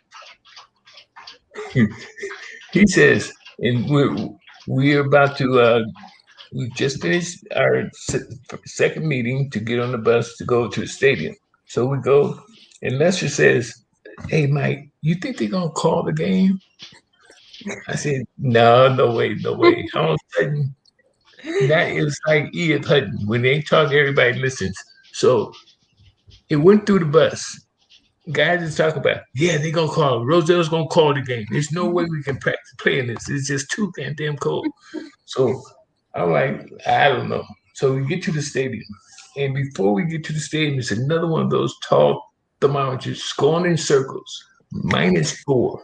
he says, and we're about to, we just finished our second meeting to get on the bus to go to the stadium. So we go, and Lester says, "Hey, Mike, you think they're going to call the game?" I said, no way. All of a sudden, that is like E1of Hu. When they talk, everybody listens. So it went through the bus. Guys is talking about, yeah, they're going to call. Roselle's going to call the game. There's no way we can practice playing this. It's just too goddamn cold. So I'm like, I don't know. So we get to the stadium. And before we get to the stadium, it's another one of those tall thermometers going in circles, -4.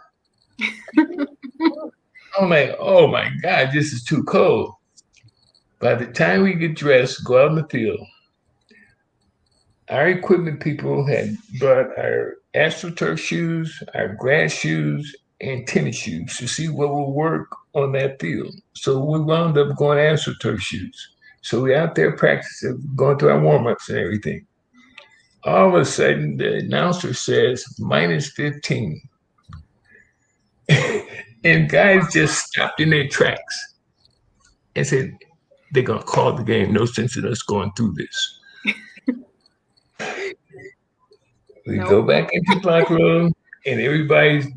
I'm like, oh my God, this is too cold. By the time we get dressed, go out in the field, our equipment people had brought our AstroTurf shoes, our grass shoes, and tennis shoes to see what will work on that field. So we wound up going AstroTurf shoes. So we're out there practicing, going through our warm-ups and everything. All of a sudden, the announcer says minus 15. And guys just stopped in their tracks and said, they're going to call the game. No sense in us going through this. We go back into the locker room, and everybody's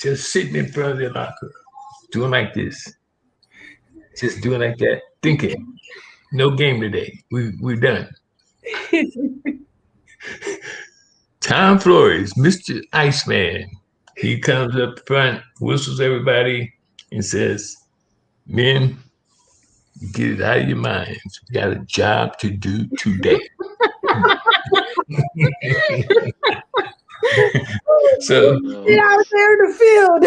just sitting in front of their locker, doing like this. Just doing like that, thinking, no game today. We're done. Tom Flores, Mr. Iceman, he comes up front, whistles everybody, and says, men, get it out of your minds. We got a job to do today. So get out there in the field.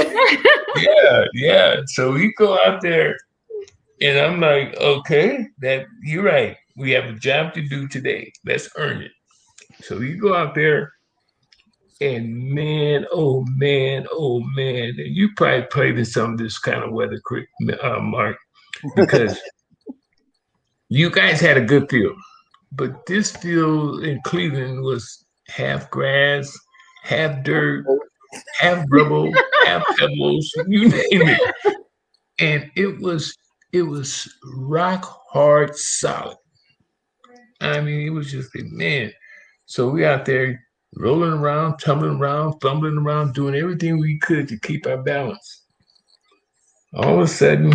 yeah. So we go out there, and I'm like, okay, that you're right. We have a job to do today. Let's earn it. So you go out there, and man, oh man, and you probably played in some of this kind of weather, Mark, because you guys had a good field. But this field in Cleveland was half grass, half dirt, half rubble, half pebbles, you name it. And it was rock hard solid. I mean, it was just man. So we out there rolling around, tumbling around, fumbling around, doing everything we could to keep our balance. All of a sudden,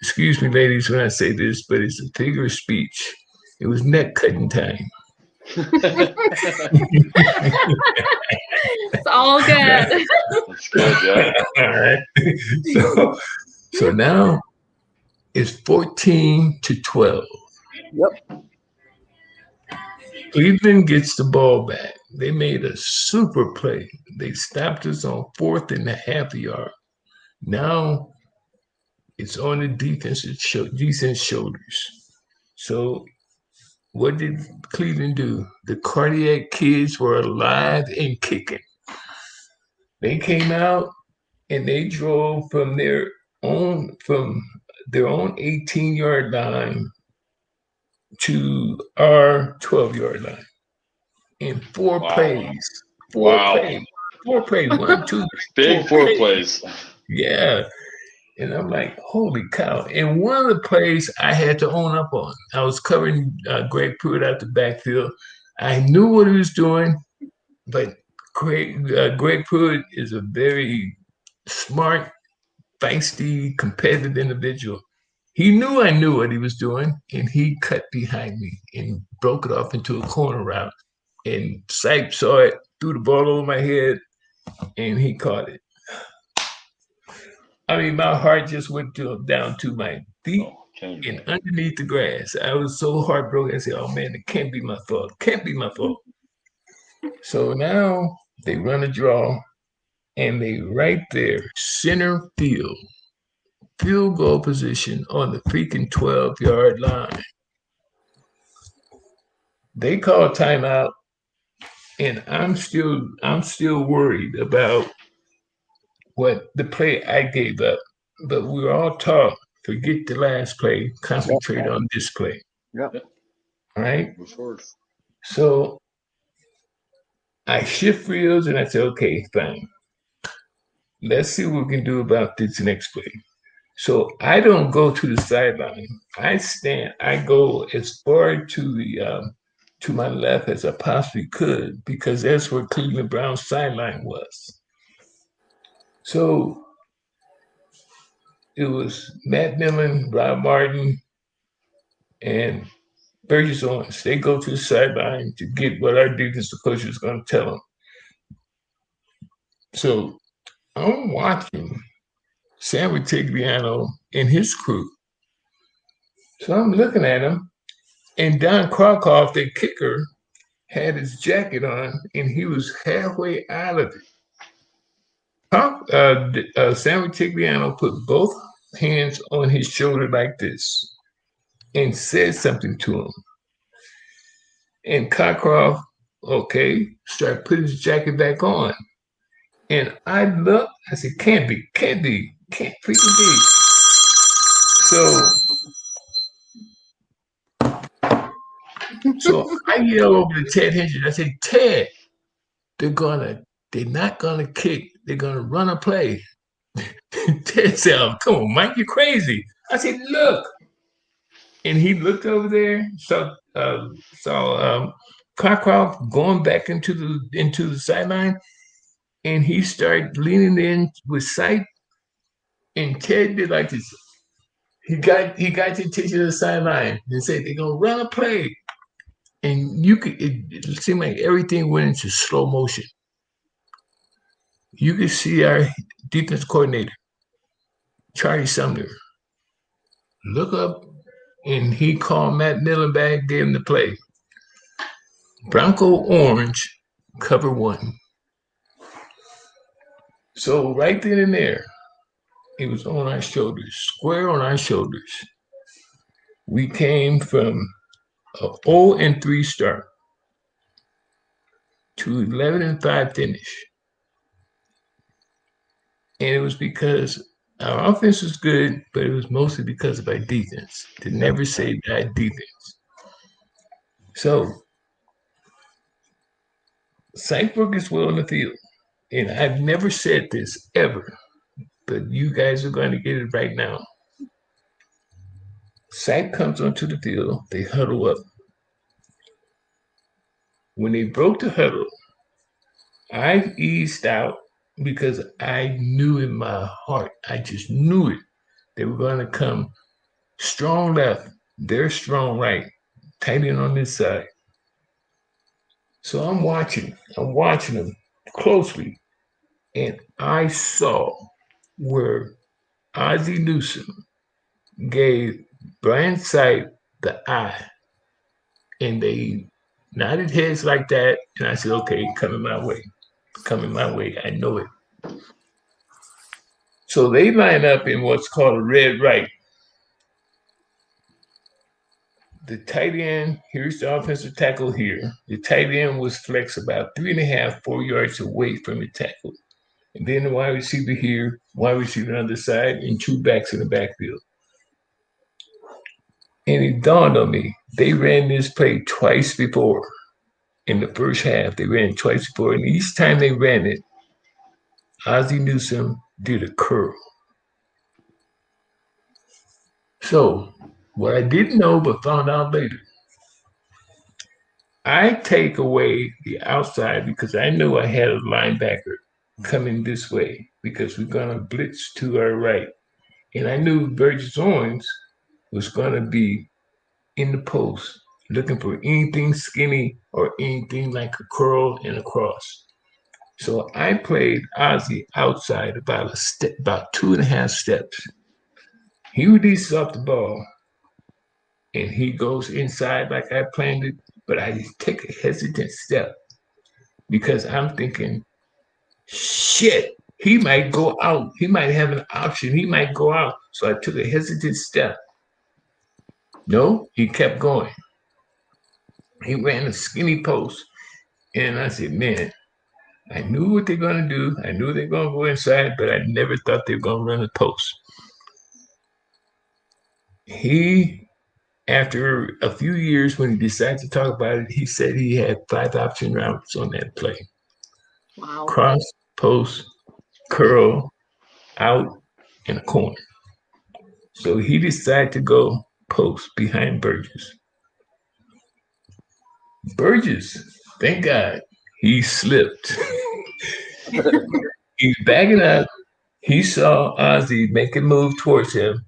excuse me, ladies, when I say this, but it's a figure of speech. It was neck cutting time. It's all good. That's good, yeah. All right. So now it's 14-12. Yep. Cleveland gets the ball back. They made a super play. They stopped us on 4th and a half yard. Now it's on the defense shoulders. So what did Cleveland do? The cardiac kids were alive and kicking. They came out and they drove from their own 18-yard line to our 12-yard line in 4 plays. Four plays. 1, 2, 3. Big 4 plays. Yeah. And I'm like, holy cow. And one of the plays I had to own up on. I was covering Greg Pruitt out the backfield. I knew what he was doing, but Greg Pruitt is a very smart, feisty, competitive individual. He knew I knew what he was doing, and he cut behind me and broke it off into a corner route. And Sipe saw it, threw the ball over my head, and he caught it. I mean, my heart just went down to my feet and underneath the grass. I was so heartbroken. I said, oh, man, it can't be my fault. Can't be my fault. So now they run a draw, and they right there, center field goal position on the freaking 12-yard line. They call timeout, and I'm still worried about what the play I gave up. But we were all taught, forget the last play, concentrate on this play. Yeah. All right? So I shift fields, and I say, okay, fine. Let's see what we can do about this next play. So I don't go to the sideline. I go as far to my left as I possibly could, because that's where Cleveland Browns sideline was. So it was Matt Millen, Rob Martin, and Burgess Owens. They go to the sideline to get what our defensive coach is going to tell them. So I'm watching Sam Rutigliano and his crew. So I'm looking at him, and Don Krakoff, the kicker, had his jacket on, and he was halfway out of it. Sam Rutigliano put both hands on his shoulder like this and said something to him. And Cockcroft, started putting his jacket back on. And I looked, I said, can't be, can't freaking be. So I yell over to Ted Hendricks. I said, Ted, they're not gonna kick, they're gonna run a play. Ted said, oh, come on, Mike, you're crazy. I said, look. And he looked over there, saw Cockcroft going back into the sideline, and he started leaning in with sight. And Ted did like this. He got the attention of the sideline and said they're gonna run a play. And it seemed like everything went into slow motion. You could see our defense coordinator, Charlie Sumner, look up, and he called Matt Millenberg, gave him the play. Bronco Orange, cover 1. So right then and there, it was on our shoulders, square on our shoulders. We came from a 0-3 start to 11-5 finish. And it was because our offense was good, but it was mostly because of our defense. To never say that defense. So Cypher is well on the field. And I've never said this ever, but you guys are going to get it right now. Sack comes onto the field, they huddle up. When they broke the huddle, I eased out because I knew in my heart, I just knew it. They were going to come strong left, they're strong right, tight end on this side. So I'm watching them closely, and I saw where Ozzie Newsome gave Brian Sight the eye, and they nodded heads like that, and I said, okay, coming my way, I know it. So they line up in what's called a red right. The tight end, here's the offensive tackle here. The tight end was flexed about 3.5, 4 yards away from the tackle. And then the wide receiver here, wide receiver on the side, and 2 backs in the backfield. And it dawned on me, they ran this play twice before. In the first half, they ran it twice before. And each time they ran it, Ozzie Newsome did a curl. So what I didn't know but found out later, I take away the outside because I knew I had a linebacker coming this way because we're going to blitz to our right. And I knew Burgess Owens was going to be in the post looking for anything skinny or anything like a curl and a cross. So I played Ozzie outside about 2.5 steps. He releases off the ball, and he goes inside like I planned it, but I take a hesitant step because I'm thinking, shit, he might go out. He might have an option. He might go out. So I took a hesitant step. No, he kept going. He ran a skinny post, and I said, man, I knew what they're going to do. I knew they're going to go inside, but I never thought they were going to run a post. He, after a few years, when he decided to talk about it, he said he had 5 option routes on that play. Wow. Cross, post, curl, out, and a corner. So he decided to go post behind Burgess. Burgess, thank God, he slipped. He's backing up. He saw Ozzie make a move towards him,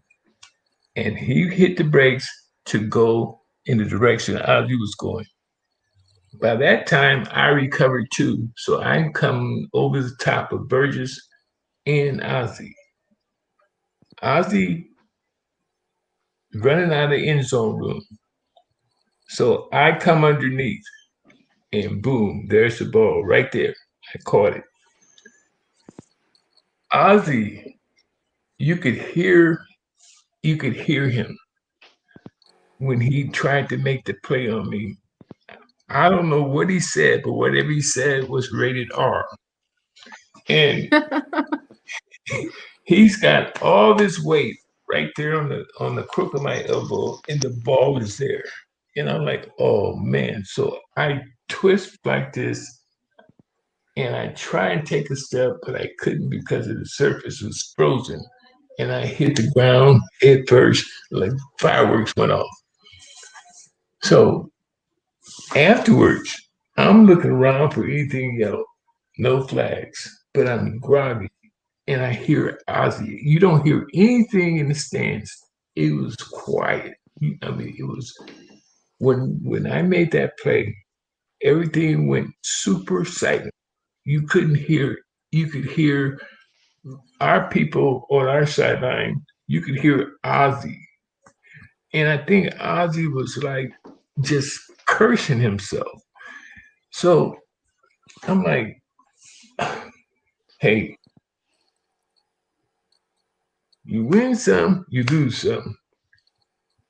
and he hit the brakes to go in the direction Ozzie was going. By that time, I recovered too, so I'm coming over the top of Burgess and Ozzie. Ozzie running out of the end zone room. So I come underneath, and boom, there's the ball right there. I caught it. Ozzie, you could hear him when he tried to make the play on me. I don't know what he said, but whatever he said was rated R. And he's got all this weight right there on the crook of my elbow, and the ball is there. And I'm like, oh man. So I twist like this, and I try and take a step, but I couldn't because of the surface was frozen. And I hit the ground head first, like fireworks went off. So afterwards, I'm looking around for anything yellow, no flags, but I'm groggy. And I hear Ozzy. You don't hear anything in the stands. It was quiet. I mean, it was when I made that play, everything went super silent. You couldn't hear. You could hear our people on our sideline. You could hear Ozzy, and I think Ozzy was like just cursing himself. So I'm like, hey, you win some, you lose some.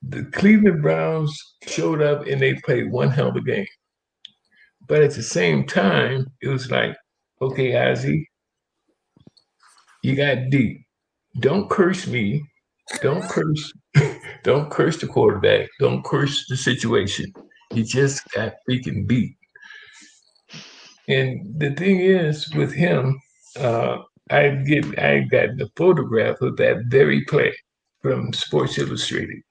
The Cleveland Browns showed up and they played one hell of a game. But at the same time, it was like, okay, Ozzy, you got deep. Don't curse me. Don't curse. Don't curse the quarterback. Don't curse the situation. You just got freaking beat. And the thing is, with him, I got the photograph of that very play from Sports Illustrated.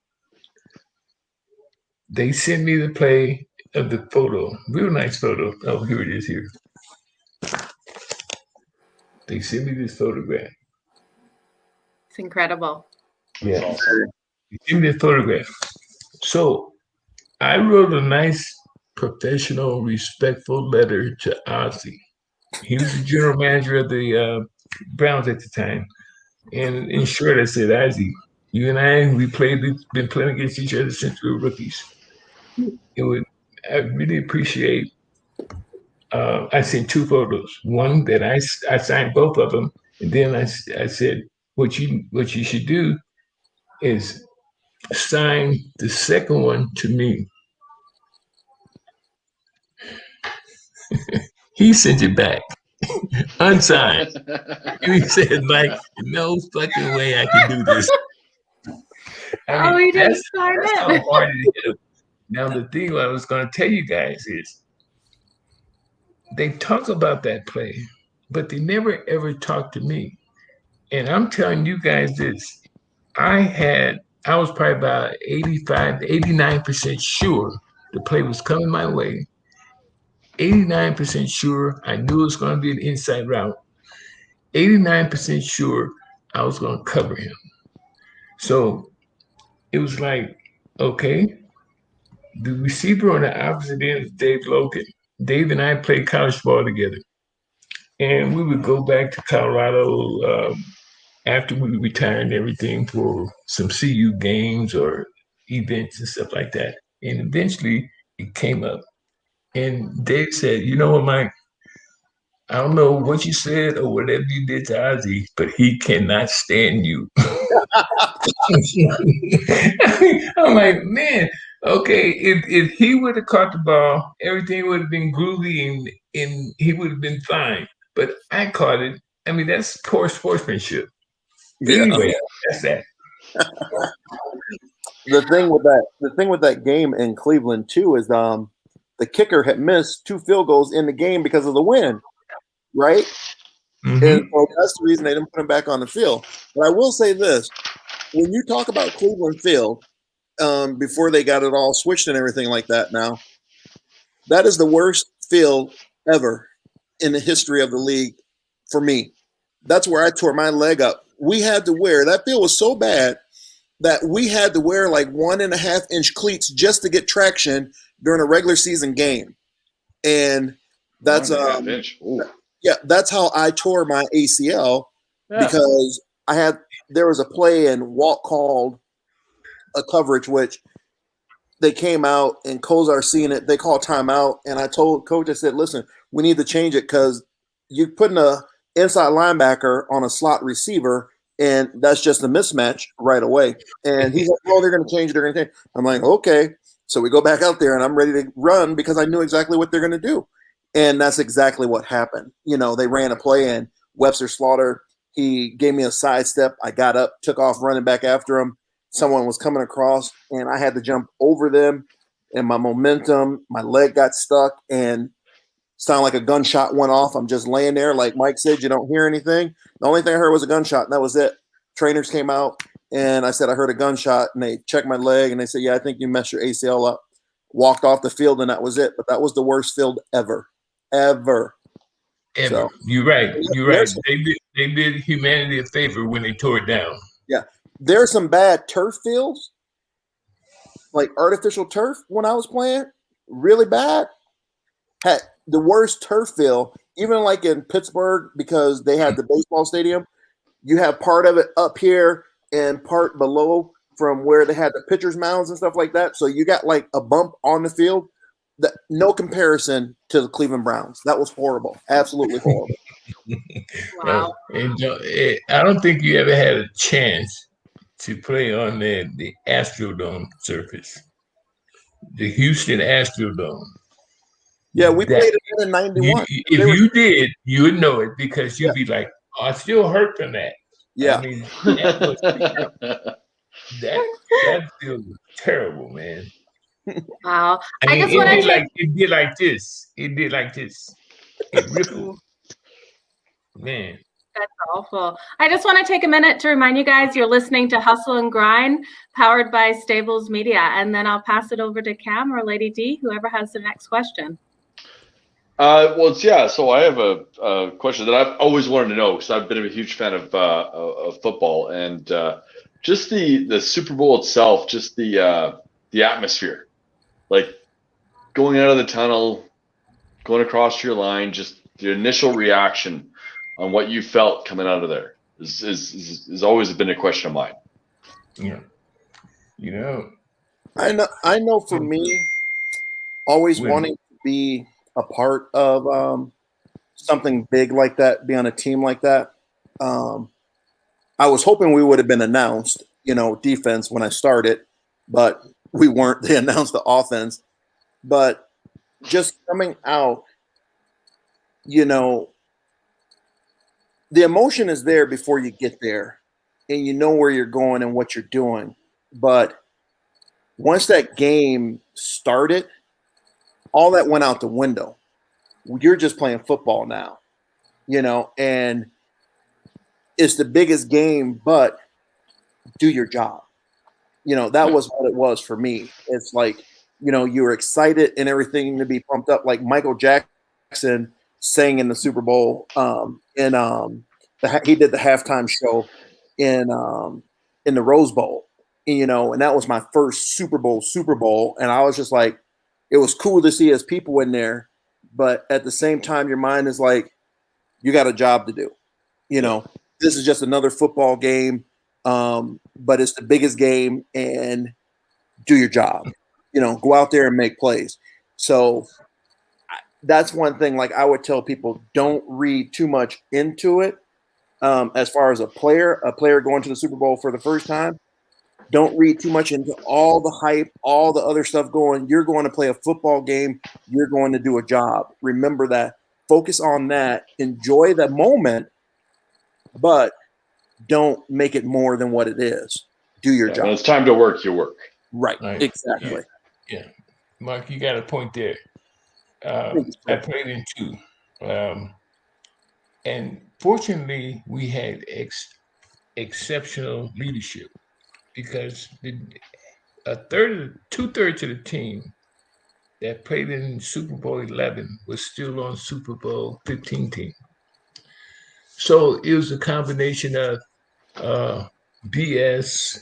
They sent me the play of the photo, real nice photo. Oh, here it is here. They sent me this photograph. It's incredible. Yeah. They sent me this photograph. So I wrote a nice, professional, respectful letter to Ozzy. He was the general manager of the Browns at the time. And in short, I said, Ozzy, you and I, we've been playing against each other since we were rookies. I really appreciate. I sent two photos. One that I signed both of them, and then I said, what you should do is sign the second one to me. He sent it back, unsigned. And he said, like, no fucking way I can do this. I mean, he didn't sign that's it. how hard it is. Now, the thing I was going to tell you guys is they talk about that play, but they never ever talk to me. And I'm telling you guys this, I was probably about 85 to 89% sure the play was coming my way. 89% sure I knew it was going to be an inside route. 89% sure I was going to cover him. So it was like, okay, the receiver on the opposite end is Dave Logan. Dave and I played college ball together. And we would go back to Colorado after we retired and everything for some CU games or events and stuff like that. And eventually it came up. And Dave said, you know what, Mike? I don't know what you said or whatever you did to Ozzy, but he cannot stand you. I'm like, man, okay, if he would have caught the ball, everything would have been groovy and he would have been fine. But I caught it. I mean, that's poor sportsmanship. But anyway, that's that. The thing with that game in Cleveland too is the kicker had missed 2 field goals in the game because of the wind, right? Mm-hmm. And so that's the reason they didn't put him back on the field. But I will say this: when you talk about Cleveland Field, before they got it all switched and everything like that, now that is the worst field ever in the history of the league for me. That's where I tore my leg up. We had to wear, that field was so bad that we had to wear like 1.5-inch cleats just to get traction during a regular season game. And that's that's how I tore my ACL, because there was a play and Walt called a coverage, which they came out and Kozar seen it. They called timeout. And I told coach, I said, listen, we need to change it because you're putting a inside linebacker on a slot receiver, and that's just a mismatch right away. And he's like, oh, they're going to change it. They're going to change. I'm like, okay. So we go back out there, and I'm ready to run because I knew exactly what they're going to do. And that's exactly what happened. You know, they ran a play, and Webster Slaughter. He gave me a sidestep. I got up, took off running back after him. Someone was coming across, and I had to jump over them. And my momentum, my leg got stuck, and sounded like a gunshot went off. I'm just laying there. Like Mike said, you don't hear anything. The only thing I heard was a gunshot, and that was it. Trainers came out, and I said, I heard a gunshot, and they checked my leg, and they said, yeah, I think you messed your ACL up. Walked off the field, and that was it. But that was the worst field ever. So, You're right. You're right. They did humanity a favor when they tore it down. Yeah. There are some bad turf fields, like artificial turf when I was playing, really bad. Had the worst turf field, even like in Pittsburgh, because they had the baseball stadium. You have part of it up here and part below from where they had the pitcher's mounds and stuff like that. So you got like a bump on the field. No comparison to the Cleveland Browns. That was horrible. Absolutely horrible. Wow. I don't think you ever had a chance to play on the Astrodome surface, the Houston Astrodome. Yeah, we played it in '91. If you did, you would know it because you'd be like, oh, I still hurt from that. Yeah. I mean, that feels terrible, man. Wow. I mean, just want to it did like this. It did like this. It rippled. Man. That's awful. I just want to take a minute to remind you guys you're listening to Hustle and Grind, powered by Stables Media. And then I'll pass it over to Cam or Lady D, whoever has the next question. So I have a question that I've always wanted to know because I've been a huge fan of football and just the Super Bowl itself, just the atmosphere, like going out of the tunnel, going across your line, just the initial reaction on what you felt coming out of there is always been a question of mine. Yeah, you know, I know for me, always wanting to be a part of something big like that, be on a team like that. I was hoping we would have been announced, defense when I started, but we weren't. They announced the offense. But just coming out, the emotion is there before you get there, and you know where you're going and what you're doing. But once that game started, all that went out the window. You're just playing football now, and it's the biggest game, but do your job. That was what it was for me. It's like, you were excited and everything to be pumped up, like Michael Jackson sang in the Super Bowl. He did the halftime show in the Rose Bowl, and that was my first Super Bowl. And I was just like, it was cool to see his people in there, but at the same time, your mind is like, you got a job to do. This is just another football game, but it's the biggest game, and do your job. Go out there and make plays. So that's one thing. Like I would tell people, don't read too much into it. As far as a player going to the Super Bowl for the first time, don't read too much into all the hype, all the other stuff going. You're going to play a football game. You're going to do a job. Remember that. Focus on that. Enjoy the moment, but don't make it more than what it is. Do your job. When it's time to work, you work. Right. Exactly. Yeah. Mark, you got a point there. I played in two. And fortunately, we had exceptional leadership because two-thirds of the team that played in Super Bowl 11 was still on Super Bowl 15 team. So it was a combination of BS.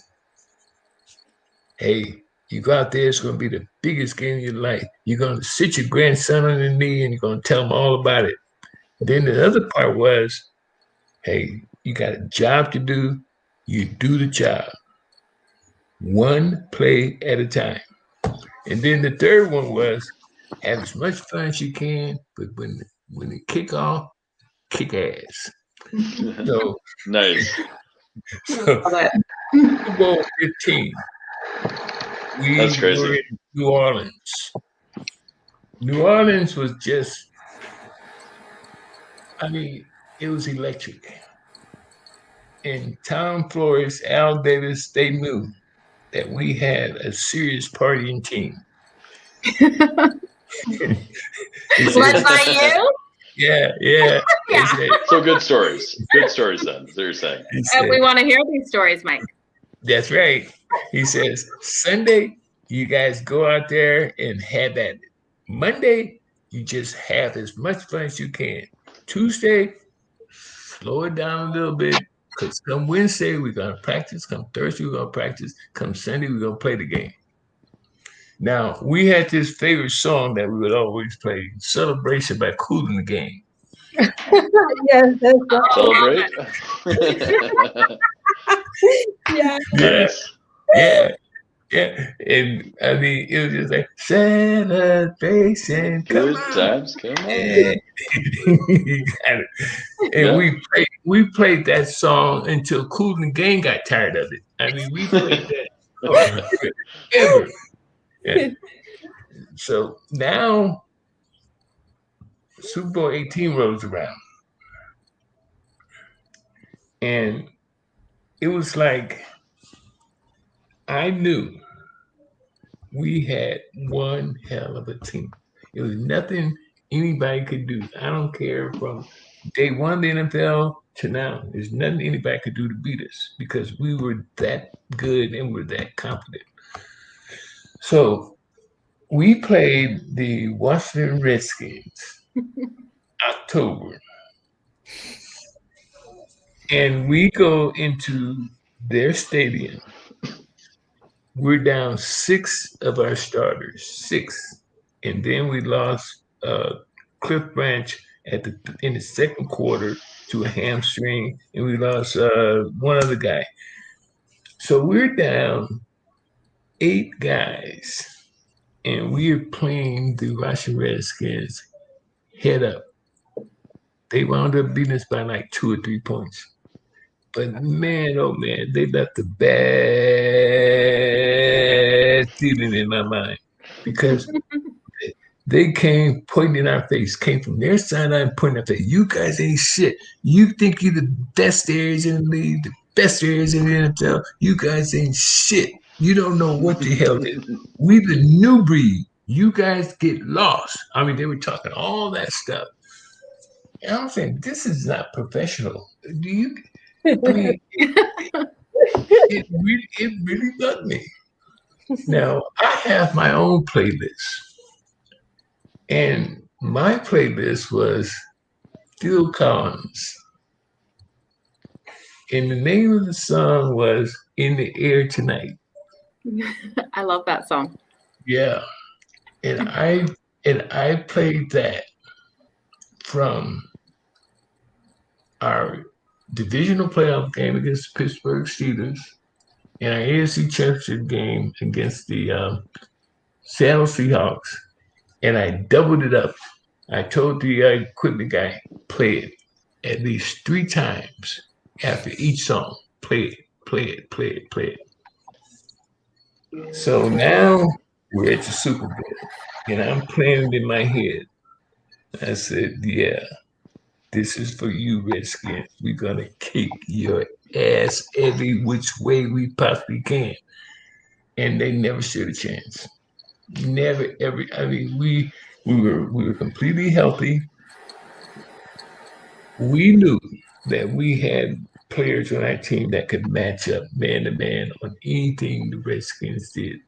Hey, you go out there, it's going to be the biggest game of your life. You're going to sit your grandson on the knee and you're going to tell him all about it. Then the other part was, hey, you got a job to do. You do the job. One play at a time. And then the third one was, have as much fun as you can, but when they kick off, kick ass. So Nice. So, Super Bowl 15. That's crazy. Were in New Orleans. New Orleans was just, It was electric. And Tom Flores, Al Davis, they knew that we had a serious partying team. Led by you? Yeah. Yeah. So good stories. Good stories then, is what you're saying. And we want to hear these stories, Mike. That's right. He says, Sunday, you guys go out there and have at it. Monday, you just have as much fun as you can. Tuesday, slow it down a little bit, because come Wednesday, we're going to practice. Come Thursday, we're going to practice. Come Sunday, we're going to play the game. Now, we had this favorite song that we would always play, Celebration by Kool and the Gang. Yes, that's right. Celebrate. Yeah. Yeah. And I mean, it was just like, celebration. Good Come on. times, come on. Yeah. You got it. And we played that song until Kool and the Gang got tired of it. I mean, we played that forever. Yeah. So now Super Bowl 18 rolls around. And it was like I knew we had one hell of a team. It was nothing anybody could do. I don't care from day one of the NFL to now. There's nothing anybody could do to beat us because we were that good and we're that confident. So we played the Washington Redskins October. And we go into their stadium. We're down 6 of our starters, 6. And then we lost Cliff Branch in the second quarter to a hamstring, and we lost one other guy. So we're down 8 guys, and we're playing the Washington Redskins head up. They wound up beating us by like 2 or 3 points. But man, oh man, they left a bad feeling in my mind because they came pointing in our face, came from their sideline pointing at us. You guys ain't shit. You think you're the best areas in the league, the best areas in the NFL. You guys ain't shit. You don't know what the hell it is. We the new breed. You guys get lost. I mean, they were talking all that stuff. And I'm saying, this is not professional. Do you? I mean, it really bugged me. Now, I have my own playlist. And my playlist was Phil Collins. And the name of the song was In the Air Tonight. I love that song. Yeah. And I played that from our divisional playoff game against the Pittsburgh Steelers and our AFC Championship game against the Seattle Seahawks, and I doubled it up. I told the equipment guy, play it at least 3 times after each song. Play it. So now we're at the Super Bowl, and I'm playing it in my head. I said, yeah. This is for you, Redskins. We're going to kick your ass every which way we possibly can. And they never stood a chance. Never, ever. I mean, we were completely healthy. We knew that we had players on our team that could match up man to man on anything the Redskins did.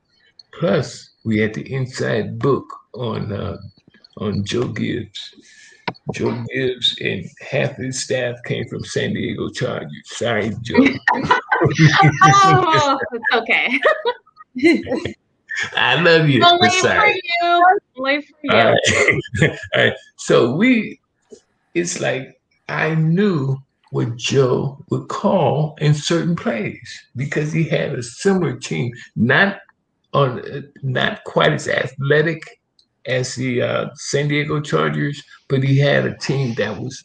Plus, we had the inside book on Joe Gibbs. Joe Gibbs and half his staff came from San Diego Chargers. Sorry, Joe. Oh, it's okay. I love you. Only for you. Only for you. All right. So it's like I knew what Joe would call in certain plays because he had a similar team, not quite as athletic as the San Diego Chargers, but he had a team that was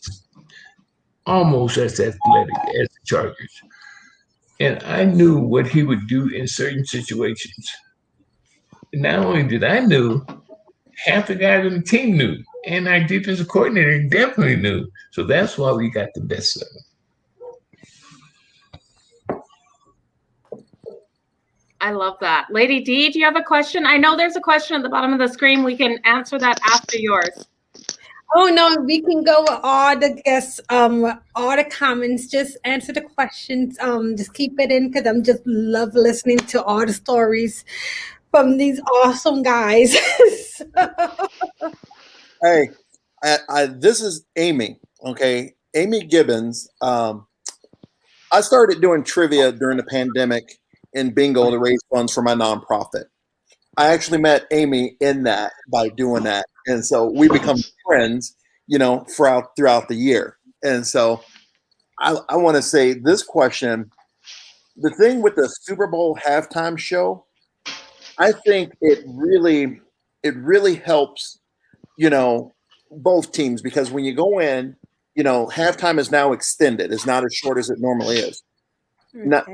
almost as athletic as the Chargers. And I knew what he would do in certain situations. Not only did I know, half the guys on the team knew And our defensive coordinator definitely knew. So that's why we got the best of them. I love that. Lady D, do you have a question? I know there's a question at the bottom of the screen. We can answer that after yours. Oh no, we can go with all the guests, all the comments. Just answer the questions. Just keep it in because I'm just love listening to all the stories from these awesome guys. Hey, this is Amy. Okay, Amy Gibbons. I started doing trivia during the pandemic in bingo to raise funds for my nonprofit. I actually met Amy in that by doing that, and so we become friends, throughout the year. And so I want to say this question: the thing with the Super Bowl halftime show, I think it really helps, both teams, because when you go in, halftime is now extended. It's not as short as it normally is. Not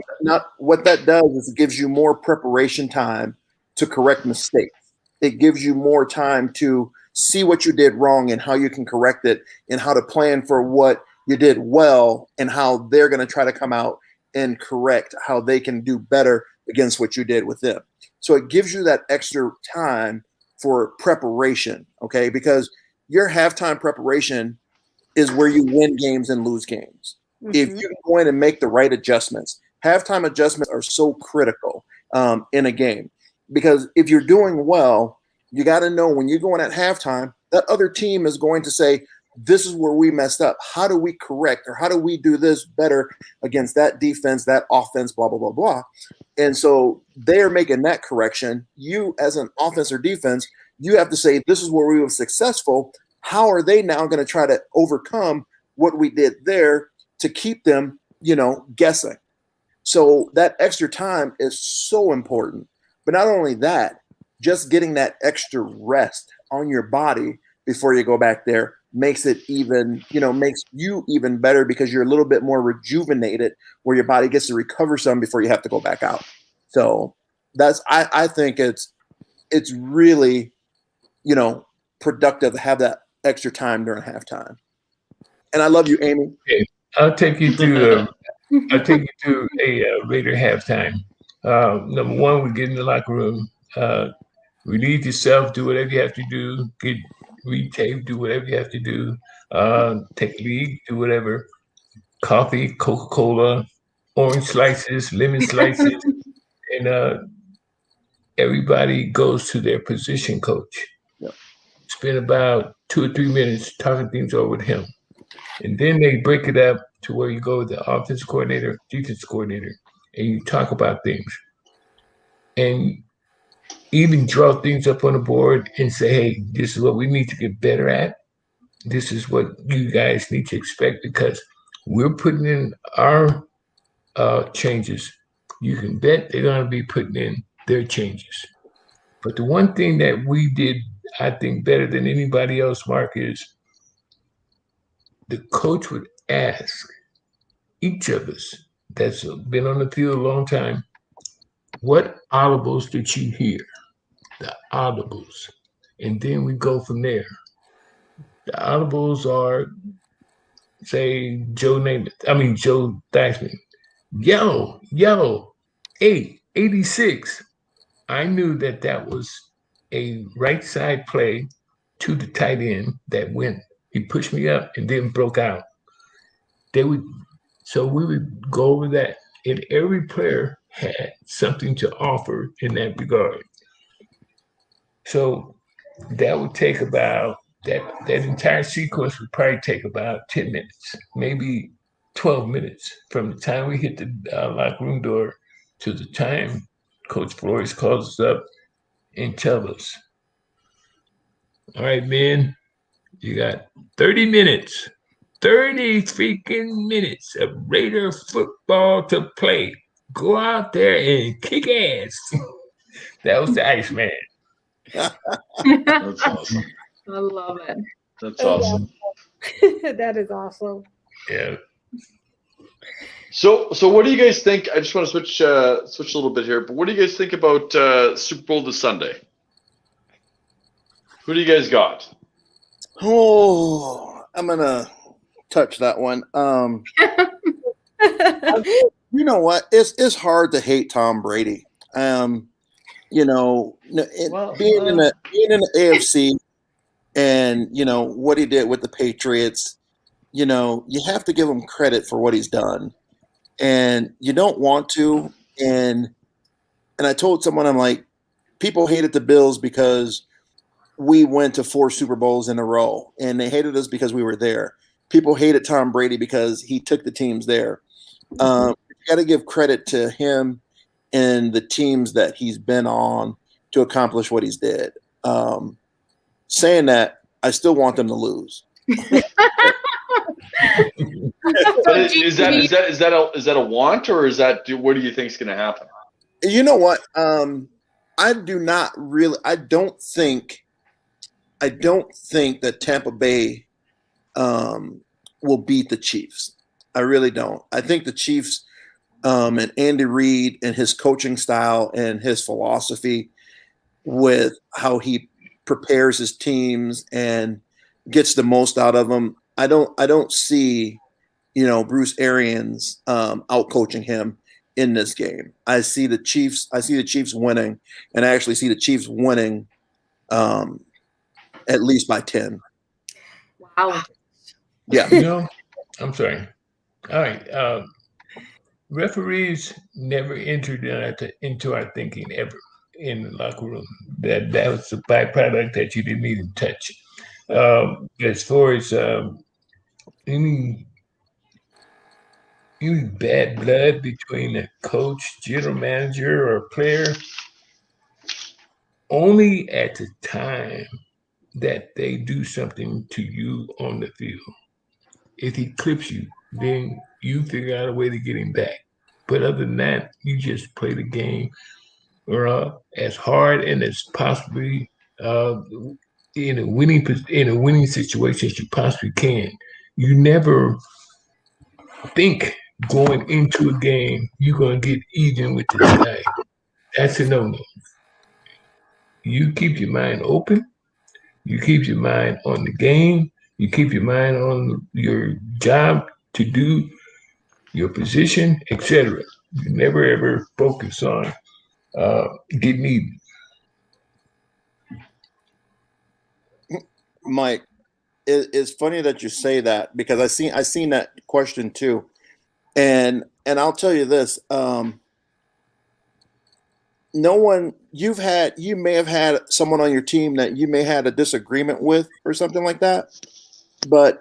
what that does is it gives you more preparation time to correct mistakes. It gives you more time to see what you did wrong and how you can correct it, and how to plan for what you did well and how they're going to try to come out and correct how they can do better against what you did with them. So it gives you that extra time for preparation, okay? Because your halftime preparation is where you win games and lose games. Mm-hmm. If you go in and make the right adjustments, halftime adjustments are so critical in a game, because if you're doing well, you got to know when you go in at halftime, that other team is going to say, this is where we messed up. How do we correct, or how do we do this better against that defense, that offense, blah, blah, blah, blah. And so they're making that correction. You, as an offense or defense, you have to say, this is where we were successful. How are they now going to try to overcome what we did there to keep them, guessing? So that extra time is so important. But not only that, just getting that extra rest on your body before you go back there makes it even, makes you even better, because you're a little bit more rejuvenated, where your body gets to recover some before you have to go back out. So I think it's really, productive to have that extra time during halftime. And I love you, Amy. Okay. I'll take you to a Raider halftime. Number one, we get in the locker room, relieve yourself, do whatever you have to do, read tape, do whatever you have to do, take a lead, do whatever, coffee, Coca-Cola, orange slices, lemon slices, and everybody goes to their position coach. Yep. Spend about 2 or 3 minutes talking things over with him. And then they break it up to where you go with the offense coordinator, defense coordinator, and you talk about things. And even draw things up on the board and say, hey, this is what we need to get better at. This is what you guys need to expect, because we're putting in our changes. You can bet they're going to be putting in their changes. But the one thing that we did, I think, better than anybody else, Mark, is the coach would ask each of us that's been on the field a long time, what audibles did you hear? The audibles. And then we go from there. The audibles are, say, Joe Theismann. Yo, 86. I knew that was a right side play to the tight end that went. He pushed me up and then broke out. So we would go over that, and every player had something to offer in that regard. So that would take about that entire sequence would probably take about 10 minutes, maybe 12 minutes from the time we hit the locker room door to the time Coach Flores calls us up and tells us, all right, man, you got 30 minutes, 30 freaking minutes of Raider football to play. Go out there and kick ass. That was the Iceman. That's awesome. I love it. That's awesome. That is awesome. Yeah. So what do you guys think? I just want to switch a little bit here, but what do you guys think about Super Bowl this Sunday? Who do you guys got? Oh, I'm gonna touch that one. You know what? It's hard to hate Tom Brady. Well, being in the AFC and what he did with the Patriots, you have to give him credit for what he's done. And you don't want to. And I told someone, I'm like, people hated the Bills because we went to 4 Super Bowls in a row, and they hated us because we were there. People hated Tom Brady because he took the teams there. You got to give credit to him and the teams that he's been on to accomplish what he's did. Saying that, I still want them to lose. But is that a want, or is that what do you think is going to happen? You know what? I don't think that Tampa Bay will beat the Chiefs. I really don't. I think the Chiefs and Andy Reid and his coaching style and his philosophy with how he prepares his teams and gets the most out of them. I don't see, Bruce Arians out coaching him in this game. I see the Chiefs winning, and I actually see the Chiefs winning at least by 10. Wow. Yeah. I'm sorry. All right. Referees never entered into our thinking ever in the locker room. That was a byproduct that you didn't even touch. As far as any bad blood between a coach, general manager, or player, only at the time that they do something to you on the field. If he clips you, then you figure out a way to get him back. But other than that, you just play the game as hard and as possibly in a winning situation as you possibly can. You never think going into a game you're going to get even with this guy. That's a no-no. You keep your mind open. You keep your mind on the game. You keep your mind on your job to do, your position, etc. You never ever focus on getting even. Mike, it's funny that you say that because I seen that question too, and I'll tell you this: you may have had someone on your team that you may have had a disagreement with or something like that, but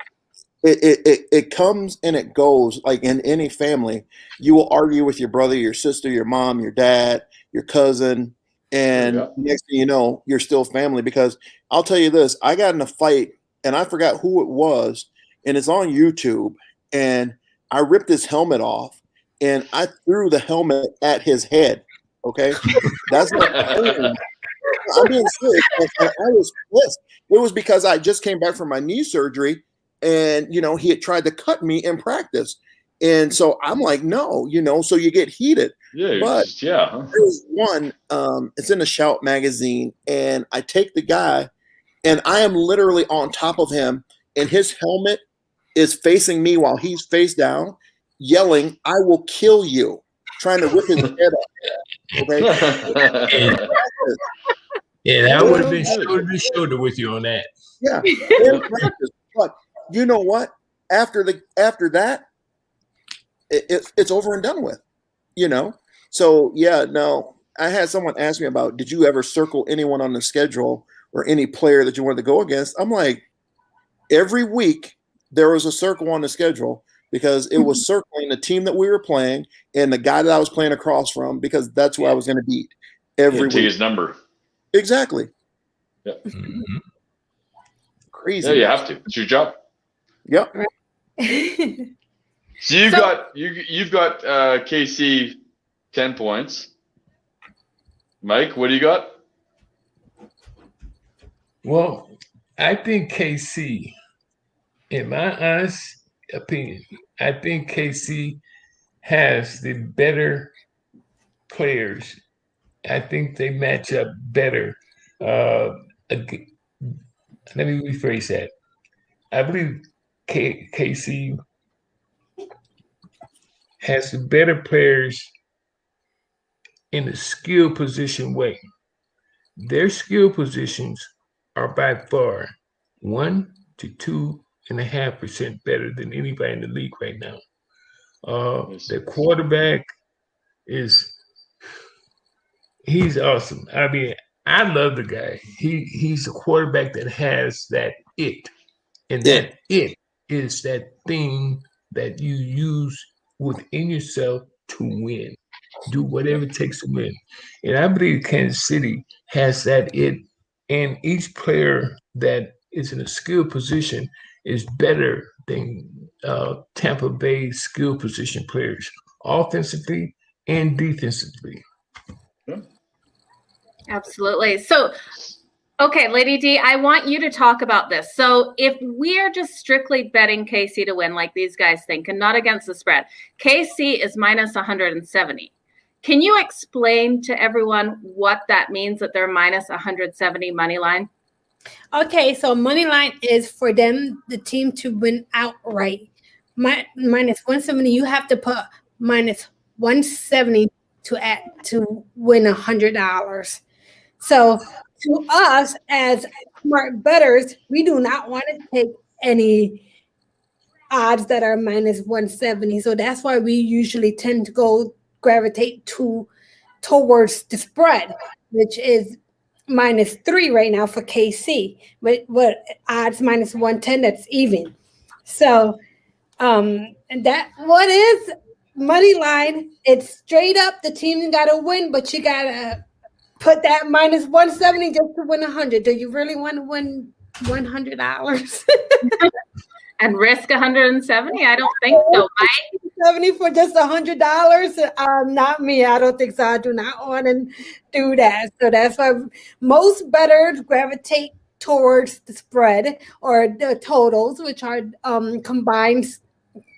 it comes and it goes. Like in any family, you will argue with your brother, your sister, your mom, your dad, your cousin, and next thing you know, you're still family. Because I'll tell you this, I got in a fight and I forgot who it was, and it's on YouTube, and I ripped his helmet off and I threw the helmet at his head. Okay. That's not I'm being serious. And I was pissed. It was because I just came back from my knee surgery, and he had tried to cut me in practice. And so I'm like, no, so you get heated. Yeah, but there was one, it's in the Shout magazine, and I take the guy, and I am literally on top of him, and his helmet is facing me while he's face down, yelling, "I will kill you," trying to rip his head off. Okay. Yeah, I would have been shoulder to shoulder with you on that. Yeah. But you know what? After that, it's over and done with. So yeah, no. I had someone ask me about, did you ever circle anyone on the schedule or any player that you wanted to go against? I'm like, every week there was a circle on the schedule because it was circling the team that we were playing and the guy that I was playing across from, because that's who I was going to beat every week. Take his number. Exactly. Yeah. Mm-hmm. Crazy. Yeah, you have to. It's your job. Yep. So you've got KC 10 points. Mike, what do you got? Well, I think KC, in my honest opinion, I think KC has the better players. I think they match up better. Let me rephrase that. I believe KC has the better players in a skill position way. Their skill positions are by far 1 to 2.5% better than anybody in the league right now. The quarterback he's awesome. I mean, I love the guy. He's a quarterback that has that it. And that it is that thing that you use within yourself to win. Do whatever it takes to win. And I believe Kansas City has that it, and each player that is in a skill position is better than Tampa Bay skill position players, offensively and defensively. Absolutely. So, okay, Lady D, I want you to talk about this. So if we're just strictly betting KC to win like these guys think and not against the spread, KC is minus 170. Can you explain to everyone what that means that they're minus 170 money line? Okay, so money line is for them, the team to win outright. Minus 170, you have to put minus 170 to win $100. So to us as smart bettors, we do not want to take any odds that are minus 170. So that's why we usually tend to gravitate towards the spread, which is -3 right now for KC. But what odds minus 110, that's even. So and that what is money line? It's straight up the team gotta win, but you gotta put that minus 170 just to win 100. Do you really want to win $100? And risk 170? I don't think so, Mike. 70 for just $100? Not me. I don't think so. I do not want to do that. So that's why most bettors gravitate towards the spread or the totals, which are combined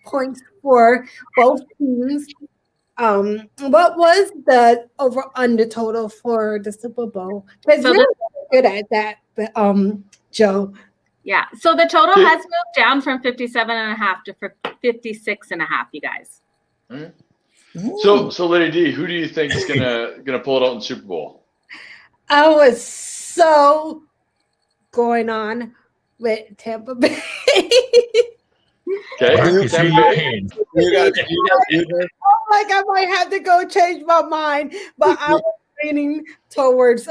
points for both teams. What was the over/under total for the Super Bowl? Because you're good at that, but, Joe. Yeah. So the total has moved down from 57.5 to 56.5, you guys. Right. So Lady D, who do you think is gonna pull it out in the Super Bowl? I was so going on with Tampa Bay. Okay. Like I might have to go change my mind, but I was leaning towards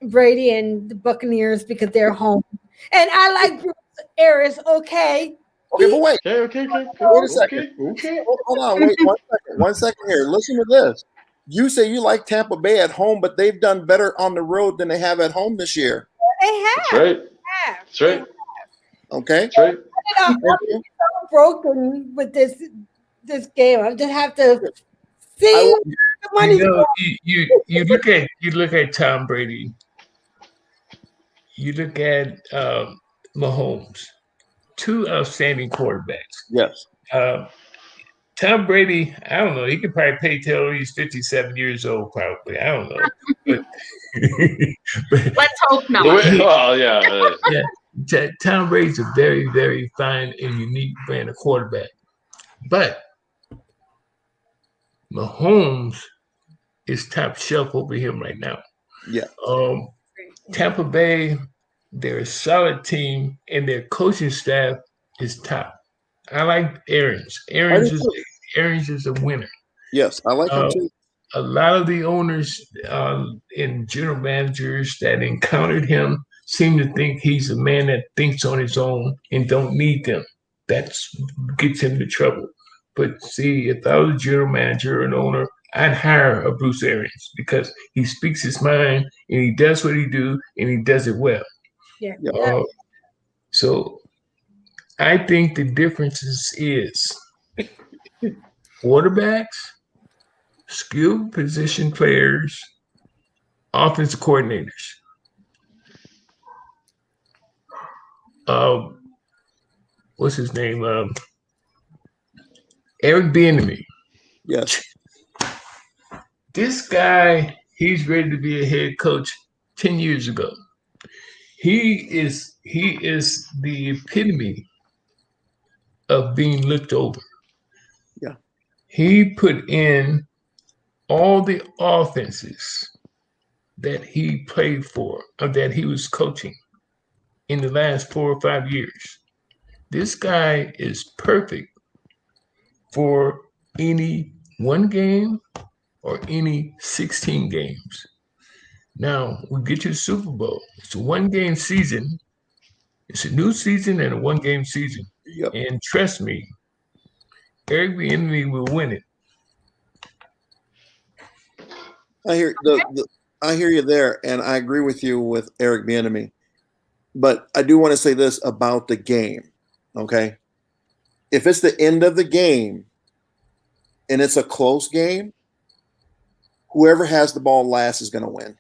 Brady and the Buccaneers because they're home, and I like Bruce Arians. Okay, but wait. Okay. Wait a second. Okay. Hold on. Wait 1 second. 1 second here. Listen to this. You say you like Tampa Bay at home, but they've done better on the road than they have at home this year. they have. That's right. That's right. Okay. That's right. I'm so broken with this game. I just have to see the money. You look at Tom Brady. You look at Mahomes, 2 outstanding quarterbacks. Yes. Tom Brady, I don't know. He could probably play till he's 57 years old, probably. I don't know. But let's hope not. Well, yeah. Tom Brady's a very, very fine and unique brand of quarterback. But Mahomes is top shelf over him right now. Yeah. Tampa Bay, they're a solid team, and their coaching staff is top. I like Arians. Arians is a winner. Yes, I like him too. A lot of the owners and general managers that encountered him seem to think he's a man that thinks on his own and don't need them. That gets him into trouble. But see, if I was a general manager or an owner, I'd hire a Bruce Arians because he speaks his mind and he does what he do and he does it well. Yeah. So I think the difference is quarterbacks, skilled position players, offensive coordinators. What's his name? Eric Bieniemy. Yes. This guy, he's ready to be a head coach 10 years ago. he is the epitome of being looked over. Yeah. He put in all the offenses that he played for, or that he was coaching in the last 4 or 5 years. This guy is perfect for any one game or any 16 games. Now we get to the Super Bowl. It's a 1-game season. It's a new season and a 1-game season. Yep. And trust me, Eric Bieniemy will win it. I hear you there, and I agree with you with Eric Bieniemy. But I do want to say this about the game. Okay, if it's the end of the game and it's a close game, whoever has the ball last is going to win.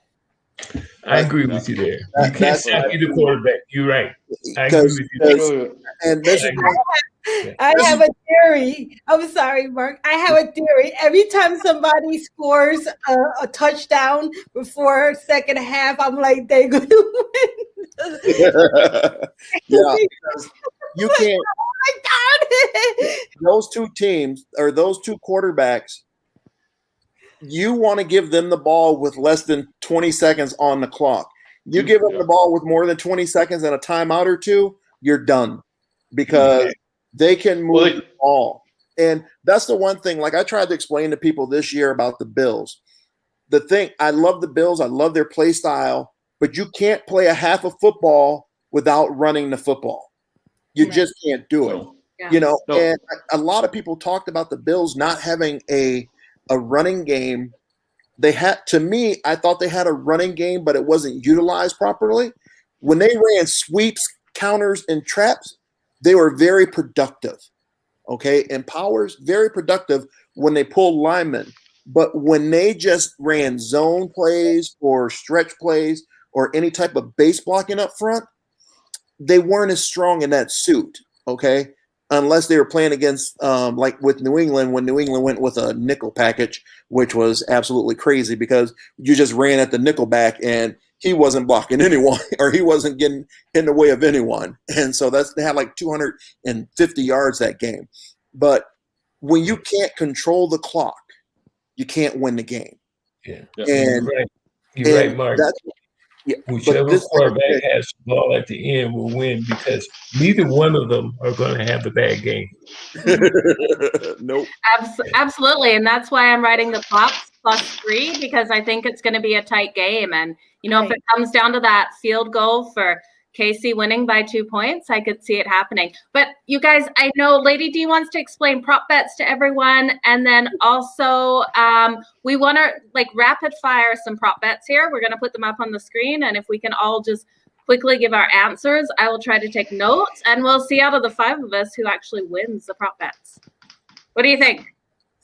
I agree with you there. You can't stop either quarterback. You're right. I agree with you there. And this is I have a theory. I'm sorry, Mark. I have a theory. Every time somebody scores a touchdown before second half, I'm like, they're going to win. Yeah, you can't. Oh my God. Those two teams or those two quarterbacks, you want to give them the ball with less than 20 seconds on the clock. You give them the ball with more than 20 seconds and a timeout or two, you're done because they can move the ball. And that's the one thing, like I tried to explain to people this year about the Bills. The thing, I love the Bills. I love their play style, but you can't play a half of football without running the football. You just can't do it. Yeah. You know, and a lot of people talked about the Bills not having a running game. They had, to me, I thought they had a running game, but it wasn't utilized properly. When they ran sweeps, counters, and traps, they were very productive. Okay, and powers, very productive when they pulled linemen. But when they just ran zone plays or stretch plays or any type of base blocking up front, they weren't as strong in that suit. Okay, unless they were playing against like with New England, when New England went with a nickel package, which was absolutely crazy because you just ran at the nickel back and he wasn't blocking anyone or he wasn't getting in the way of anyone. And so they had like 250 yards that game. But when you can't control the clock, you can't win the game. Yeah. And you're right, Mark. Whichever this quarterback has the ball at the end will win because neither one of them are going to have a bad game. Nope. Absolutely. And that's why I'm writing the props +3 because I think it's going to be a tight game. And, you know, if it comes down to that field goal for KC winning by 2 points, I could see it happening. But you guys, I know Lady D wants to explain prop bets to everyone. And then also we want to like rapid fire some prop bets here. We're going to put them up on the screen. And if we can all just quickly give our answers, I will try to take notes and we'll see out of the 5 of us who actually wins the prop bets. What do you think?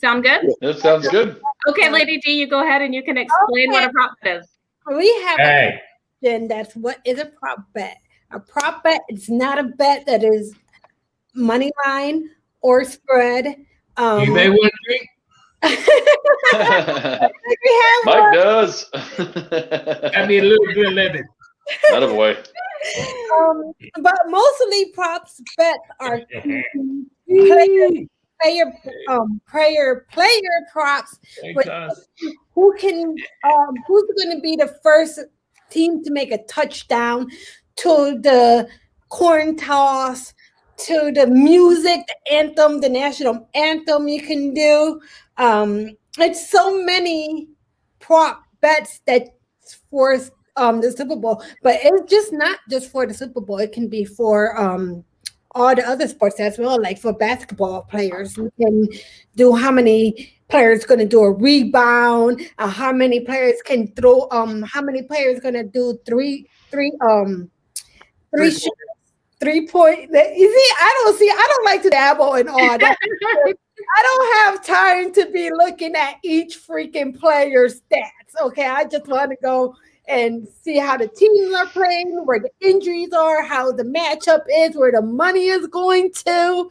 Sound good? That sounds good. Okay, Lady D, you go ahead and you can explain what a prop bet is. We have a question that's what is a prop bet? A prop bet is not a bet that is money line or spread. You may want to drink. Mike does. I mean, a little bit of lemon. Not a boy. But mostly props bets are player props. Who's going to be the first team to make a touchdown, to the coin toss, to the music, the anthem, the national anthem you can do. It's so many prop bets that's for the Super Bowl, but it's just not just for the Super Bowl. It can be for all the other sports as well, like for basketball players. You can do how many players going to do a rebound, how many players can throw, how many players going to do three point. You see, I don't like to dabble in all that. I don't have time to be looking at each freaking player's stats. Okay, I just want to go and see how the teams are playing, where the injuries are, how the matchup is, where the money is going to.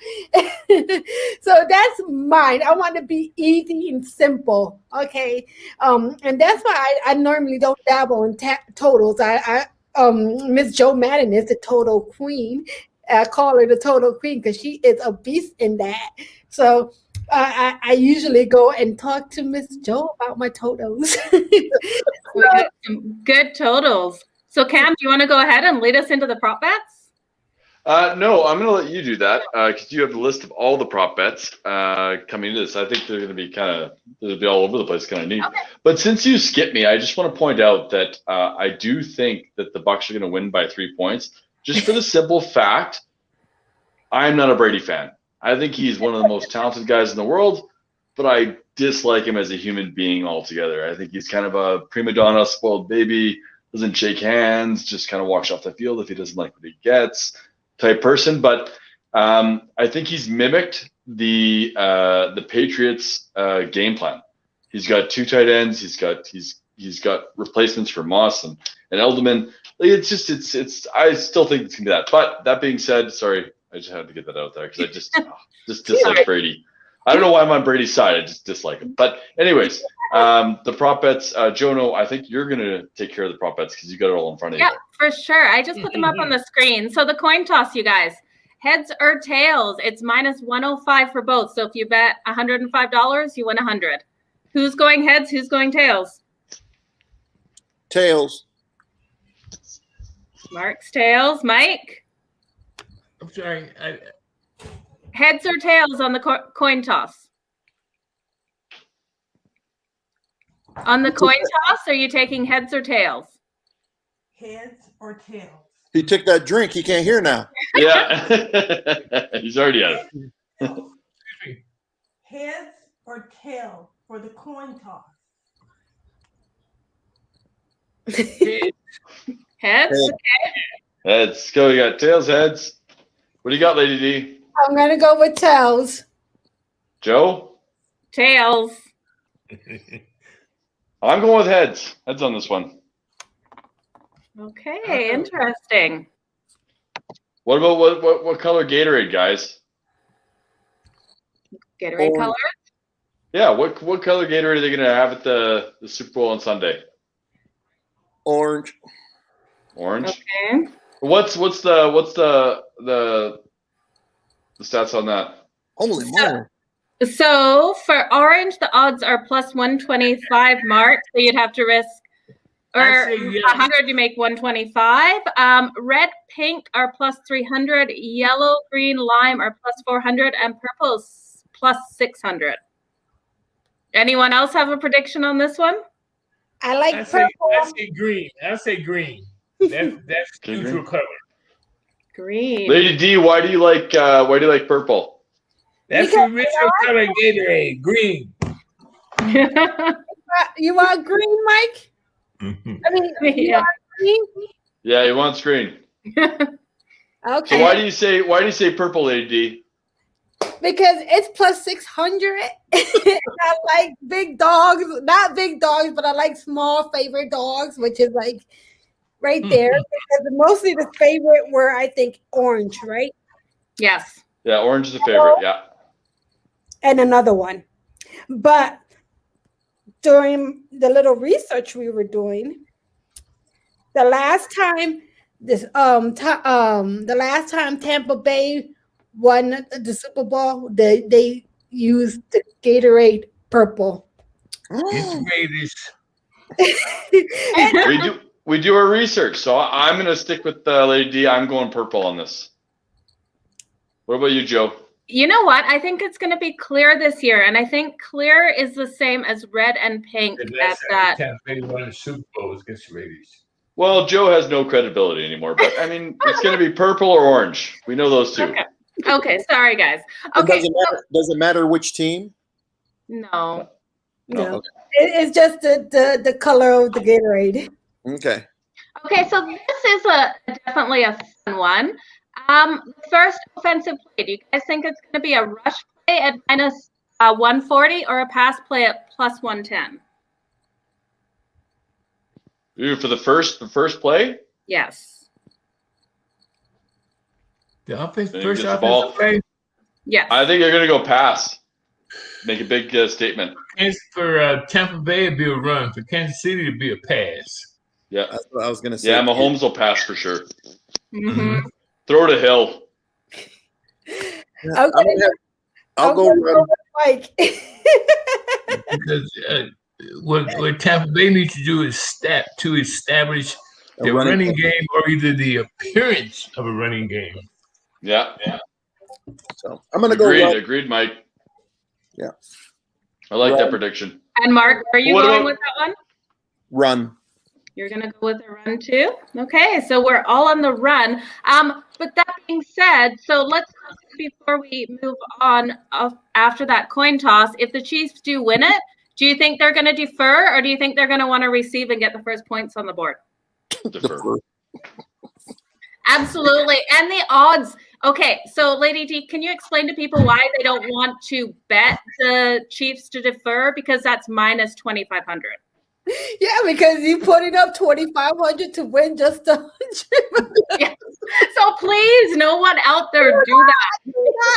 So that's mine. I want to be easy and simple. Okay, and that's why I normally don't dabble in totals. I Miss Jo Madden is the total queen. I call her the total queen because she is a beast in that. So I usually go and talk to Miss Jo about my totals. We got some good totals. So Cam, do you want to go ahead and lead us into the prop bets? No, I'm going to let you do that because you have the list of all the prop bets coming into this. I think they're going to be they'll be all over the place, kind of neat. Okay. But since you skipped me, I just want to point out that I do think that the Bucs are going to win by 3 points, just for the simple fact I'm not a Brady fan. I think he's one of the most talented guys in the world, but I dislike him as a human being altogether. I think he's kind of a prima donna, spoiled baby, doesn't shake hands, just kind of walks off the field if he doesn't like what he gets type person. But I think he's mimicked the Patriots game plan. He's got 2 tight ends. He's got replacements for Moss and Edelman. I still think it's gonna be that. But that being said, sorry, I just had to get that out there because I just dislike Brady. I don't know why I'm on Brady's side. I just dislike him. But anyways, the prop bets, Jono, I think you're gonna take care of the prop bets because you got it all in front of you. Yeah, for sure. I just put them up on the screen. So the coin toss, you guys. Heads or tails, it's minus 105 for both. So if you bet $105, you win 100. Who's going heads? Who's going tails? Tails. Mark's tails. Mike? I'm sorry. Heads or tails on the coin toss? On the coin toss, are you taking heads or tails? Heads or tails? He took that drink. He can't hear now. Yeah, he's already at it. Heads or tails for the coin toss? Heads? Heads. Go. We got tails, heads. What do you got, Lady D? I'm gonna go with tails. Joe? Tails. I'm going with heads. Heads on this one. Okay, interesting. What about what color Gatorade, guys? Gatorade color? Yeah, what color Gatorade are they gonna have at the Super Bowl on Sunday? Orange. Orange. Okay. What's the stats on that? Holy moly. So for orange, the odds are plus 125, Mark. So you'd have to risk, or I say yes. 100, you make 125. Red, pink are plus 300. Yellow, green, lime are plus 400, and purple is plus 600. Anyone else have a prediction on this one? I like I purple. say green. I say green. That's neutral color. Green. Lady D, why do you like purple? That's the original color Gatorade. Green. You want green, Mike? I mean, you Yeah. want green? Yeah, he wants green. Okay. So why do you say purple, Lady D? Because it's plus 600. I like big dogs, not big dogs, but I like small favorite dogs, which is like right there. Because mostly the favorite were, I think, orange, right? Yes. Yeah, orange is a favorite. Yeah. And another one. But during the little research we were doing, the last time Tampa Bay won the Super Bowl, they used the Gatorade purple. It's Raiders. We do our research, so I'm gonna stick with Lady D. I'm going purple on this. What about you, Joe? You know what? I think it's going to be clear this year, and I think clear is the same as red and pink. That's that. Tampa Bay won the Super Bowl against the Raiders. Well, Joe has no credibility anymore, but I mean, it's going to be purple or orange. We know those two. Okay. Sorry, guys. Okay. Does it matter which team? No. No, it's just the color of the Gatorade. Okay. Okay, so this is definitely a fun one. The first offensive play, do you guys think it's going to be a rush play at minus 140 or a pass play at plus 110? Ooh, for the first play? Yes. The offense, Then first he gets the ball. offensive play. Yes. I think they're going to go pass. Make a big statement. For Tampa Bay, it'd be a run. For Kansas City, it'd be a pass. Yeah. That's what I was gonna say. Yeah, Mahomes will pass for sure. Mhm. Throw to Hill. Yeah, I'll go run. Mike. Because what Tampa Bay needs to do is establish A the running running game. game or either the appearance of a running game. Yeah. So I'm gonna go run. Agreed, Mike. Yeah. I like Run. that prediction. And Mark, are you What going about- with that one? Run. You're gonna go with a run too? Okay, so we're all on the run. But that being said, so let's before we move on after that coin toss, if the Chiefs do win it, do you think they're gonna defer or do you think they're gonna want to receive and get the first points on the board? Defer. Absolutely. And the odds. Okay, so Lady D, can you explain to people why they don't want to bet the Chiefs to defer? Because that's minus 2,500. Yeah, because you put it up 2,500 to win just 100. Yes. So please, no one out there do that.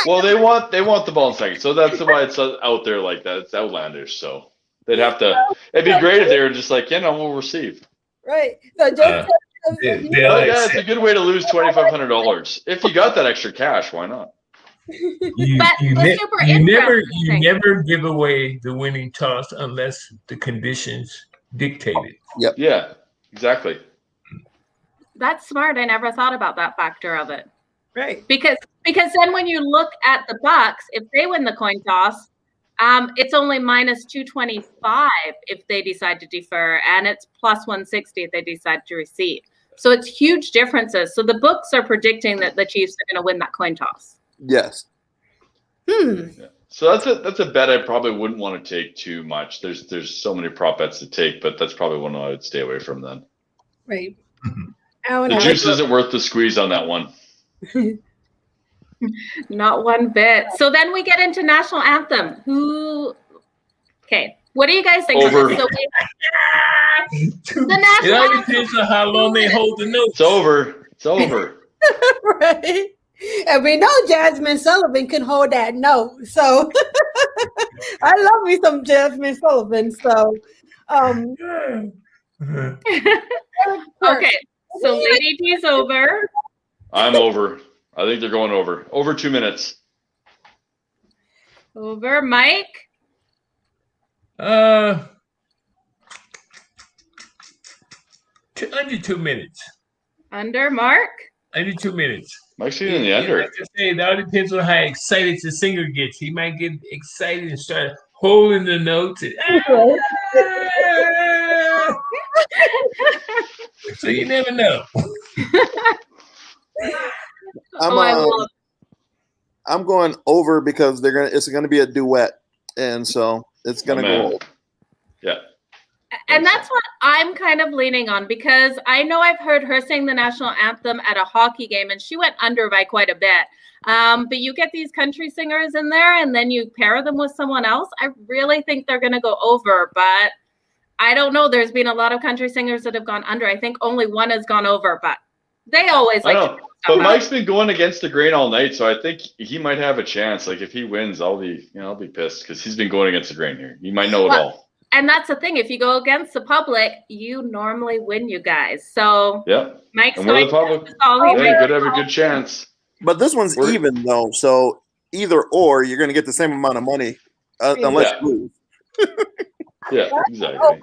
Well, they want the ball in second, so that's why it's out there like that. It's outlandish, so they'd have to. It'd be great if they were just like, we'll receive. Right. So just It's a good way to lose $2,500 if you got that extra cash. Why not? You never give away the winning toss unless the conditions dictate it. Yeah, exactly. That's smart. I never thought about that factor of it. right. Because then when you look at the Bucks, if they win the coin toss, it's only minus 225 if they decide to defer, and it's plus 160 if they decide to receive. So it's huge differences. So the books are predicting that the Chiefs are going to win that coin toss. Yes. Yeah. So that's a bet I probably wouldn't want to take too much. There's so many prop bets to take, but that's probably one I would stay away from then. Right. The juice isn't worth the squeeze on that one. Not one bit. So then we get into national anthem. Okay. What do you guys think of Over. this? So the It national all anthem. depends on how long they hold the notes. It's over. It's over. Right. And we know Jasmine Sullivan can hold that note. So I love me some Jasmine Sullivan. So Okay. So Lady D's over. I'm over. I think they're going over. Over 2 minutes. Over. Mike. Under 2 minutes. Under. Mark. Under 2 minutes. Mike's in the under. Like I say, it all depends on how excited the singer gets. He might get excited and start holding the notes. So you never know. I'm going over because it's gonna be a duet, and so it's gonna go over. Yeah. And that's what I'm kind of leaning on because I know I've heard her sing the national anthem at a hockey game and she went under by quite a bit. But you get these country singers in there and then you pair them with someone else. I really think they're going to go over, but I don't know. There's been a lot of country singers that have gone under. I think only one has gone over, but they always like to but Mike's been going against the grain all night, so I think he might have a chance. Like if he wins, I'll be pissed because he's been going against the grain here. He might know it all. And that's the thing. If you go against the public, you normally win, you guys. So yeah, Mike's and we're the public. Could have a good chance. But this one's even though, so either or, you're going to get the same amount of money unless you lose. Yeah, exactly.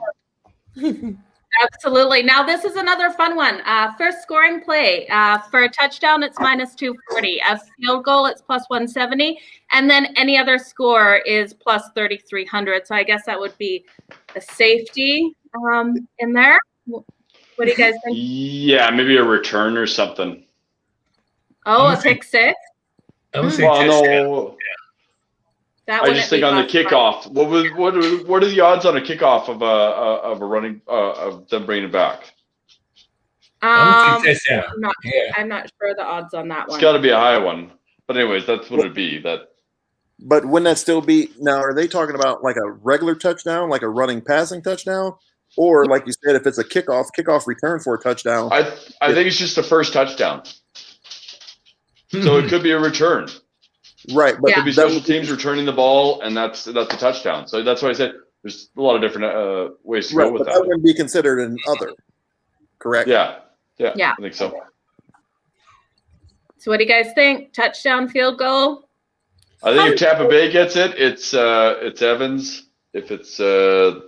Absolutely. Now this is another fun one. First scoring play. For a touchdown, it's minus 240. A field goal, it's plus 170. And then any other score is plus 3,300. So I guess that would be a safety in there. What do you guys think? Yeah, maybe a return or something. Oh, a pick six? I would say no. That I just think on the kickoff. What are the odds on a kickoff of a running of them bringing it back? I'm not sure the odds on that one. It's got to be a high one. But anyways, that's what it'd be. But wouldn't that still be now? Are they talking about like a regular touchdown, like a running passing touchdown, or like you said, if it's a kickoff return for a touchdown? I think it's just the first touchdown. So it could be a return. Right, but it could be special teams returning the ball, and that's a touchdown. So that's why I said there's a lot of different ways to go with that. That wouldn't be considered an other. Correct. Yeah. Yeah. I think so. So what do you guys think? Touchdown, field goal? I think if Tampa Bay gets it, it's Evans. If it's Tampa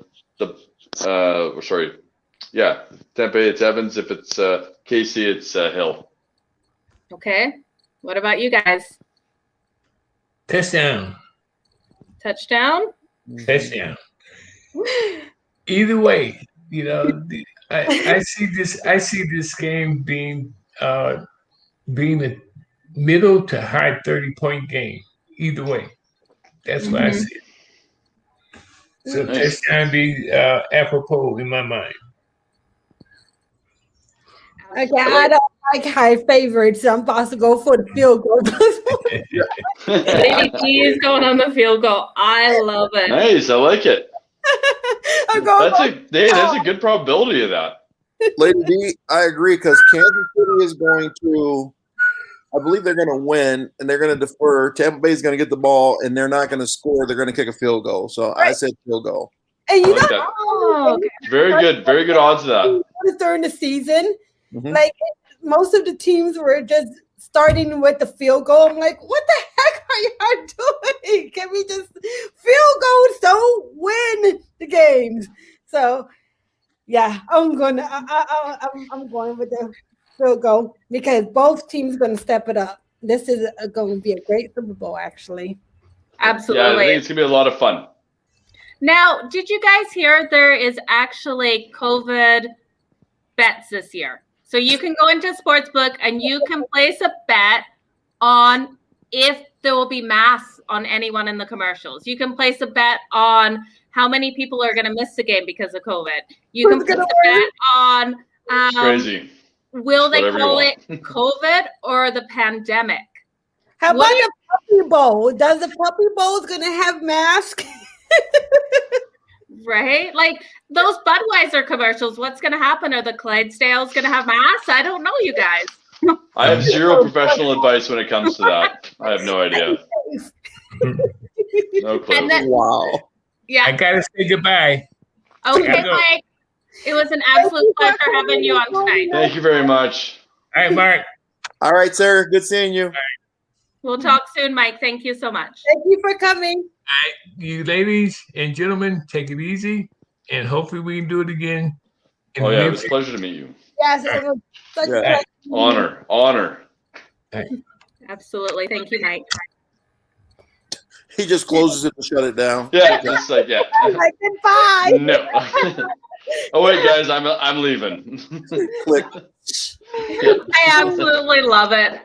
Bay, it's Evans. If it's KC, it's Hill. Okay. What about you guys? Touchdown. Touchdown? Touchdown. Either way, I see this game being a middle to high 30-point game. Either way, that's what I see. So Nice. touchdown be apropos in my mind. Okay, I don't like high favorites, so I'm supposed to go for the field goal. Lady P is going on the field goal. I love it. Nice. I like it. I'm going That's a good probability of that. Lady D, I agree because Kansas City is going to, I believe they're going to win and they're going to defer. Tampa Bay is going to get the ball and they're not going to score. They're going to kick a field goal. So I said field goal. And I like that. Okay. Very good. Very good odds of that. during the season, Mhm. like most of the teams were just starting with the field goal. I'm like, what the heck are y'all doing? Can we just field goals don't win the games? So yeah, I'm going with the field goal because both teams going to step it up. This is going to be a great Super Bowl, actually. Absolutely. Yeah, I think it's gonna be a lot of fun. Now, did you guys hear there is actually COVID bets this year? So you can go into Sportsbook and you can place a bet on if there will be masks on anyone in the commercials. You can place a bet on how many people are going to miss the game because of COVID. You can place a bet on It's crazy. will they Whatever you call want. it COVID or the pandemic? How What about the Puppy Bowl? Does the Puppy Bowl going to have masks? Right? Like those Budweiser commercials, what's going to happen? Are the Clydesdales going to have masks? I don't know, you guys. I have zero professional advice when it comes to that. I have no idea. No clue. And then, Wow. yeah. I gotta say goodbye. Okay, Gotta go. Mike. It was an absolute pleasure having you on tonight. Thank you very much. All right, Mark. All right, sir. Good seeing you. We'll talk soon, Mike. Thank you so much. Thank you for coming. You ladies and gentlemen, take it easy, and hopefully we can do it again. in Oh the yeah, it near was a future. pleasure to meet you. Yes, it was such Yeah. a pleasure. Honor. Absolutely. Thank you, Mike. He just closes it to shut it down. Yeah, just like yeah. I was like, goodbye. No. Oh wait, guys, I'm leaving. Click. I absolutely love it.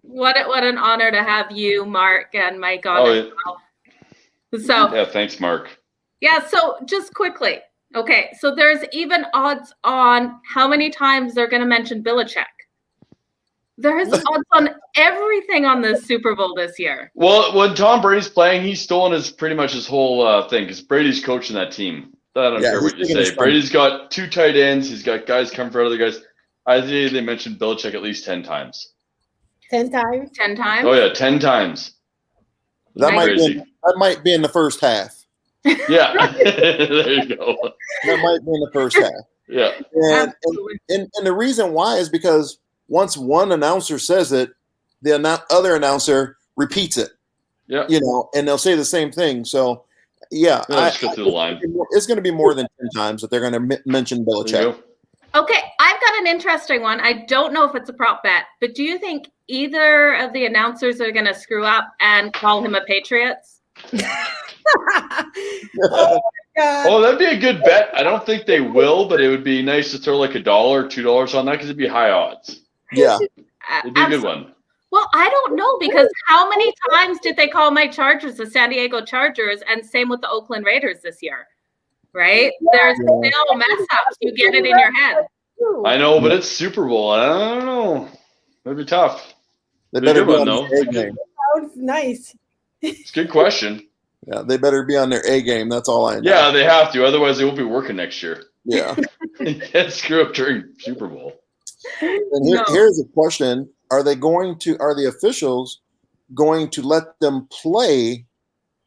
What an honor to have you, Mark, and Mike on Oh, as well. So Yeah, thanks, Mark. yeah, so just quickly. Okay, so there's even odds on how many times they're going to mention Belichick. There's odds on everything on this Super Bowl this year. Well, when Tom Brady's playing, he's stolen pretty much his whole thing because Brady's coaching that team. I don't Yeah, care he's what you taking his say. time. Brady's got 2 tight ends. He's got guys coming for other guys. I think they mentioned Belichick at least 10 times. 10 times. 10 times. Oh yeah, 10 times. That might Crazy. be that might be in the first half. Yeah, there you go. That might be in the first half. Yeah, And Absolutely. and the reason why is because once one announcer says it, the other announcer repeats it. yeah. And they'll say the same thing. So, yeah, Yeah, just go through the line. it's going to be more than 10 times that they're going to mention There you Belichick. go. Okay, I've got an interesting one. I don't know if it's a prop bet, but do you think either of the announcers are going to screw up and call him a Patriots? Oh, my God. Oh, that'd be a good bet. I don't think they will, but it would be nice to throw like $1 or $2 on that because it'd be high odds. Yeah. It'd be a good one. Well, I don't know because how many times did they call my Chargers the San Diego Chargers, and same with the Oakland Raiders this year, right? There's still mess ups. You get it in your head. I know, but it's Super Bowl. I don't know. That'd be tough. They It'd be a better good be one, on though. their A game. Sounds nice. It's a good question. Yeah, they better be on their A game. That's all I know. Yeah, they have to. Otherwise, they won't be working next year. Yeah. You can't screw up during Super Bowl. And No. here's a question. Are the officials going to let them play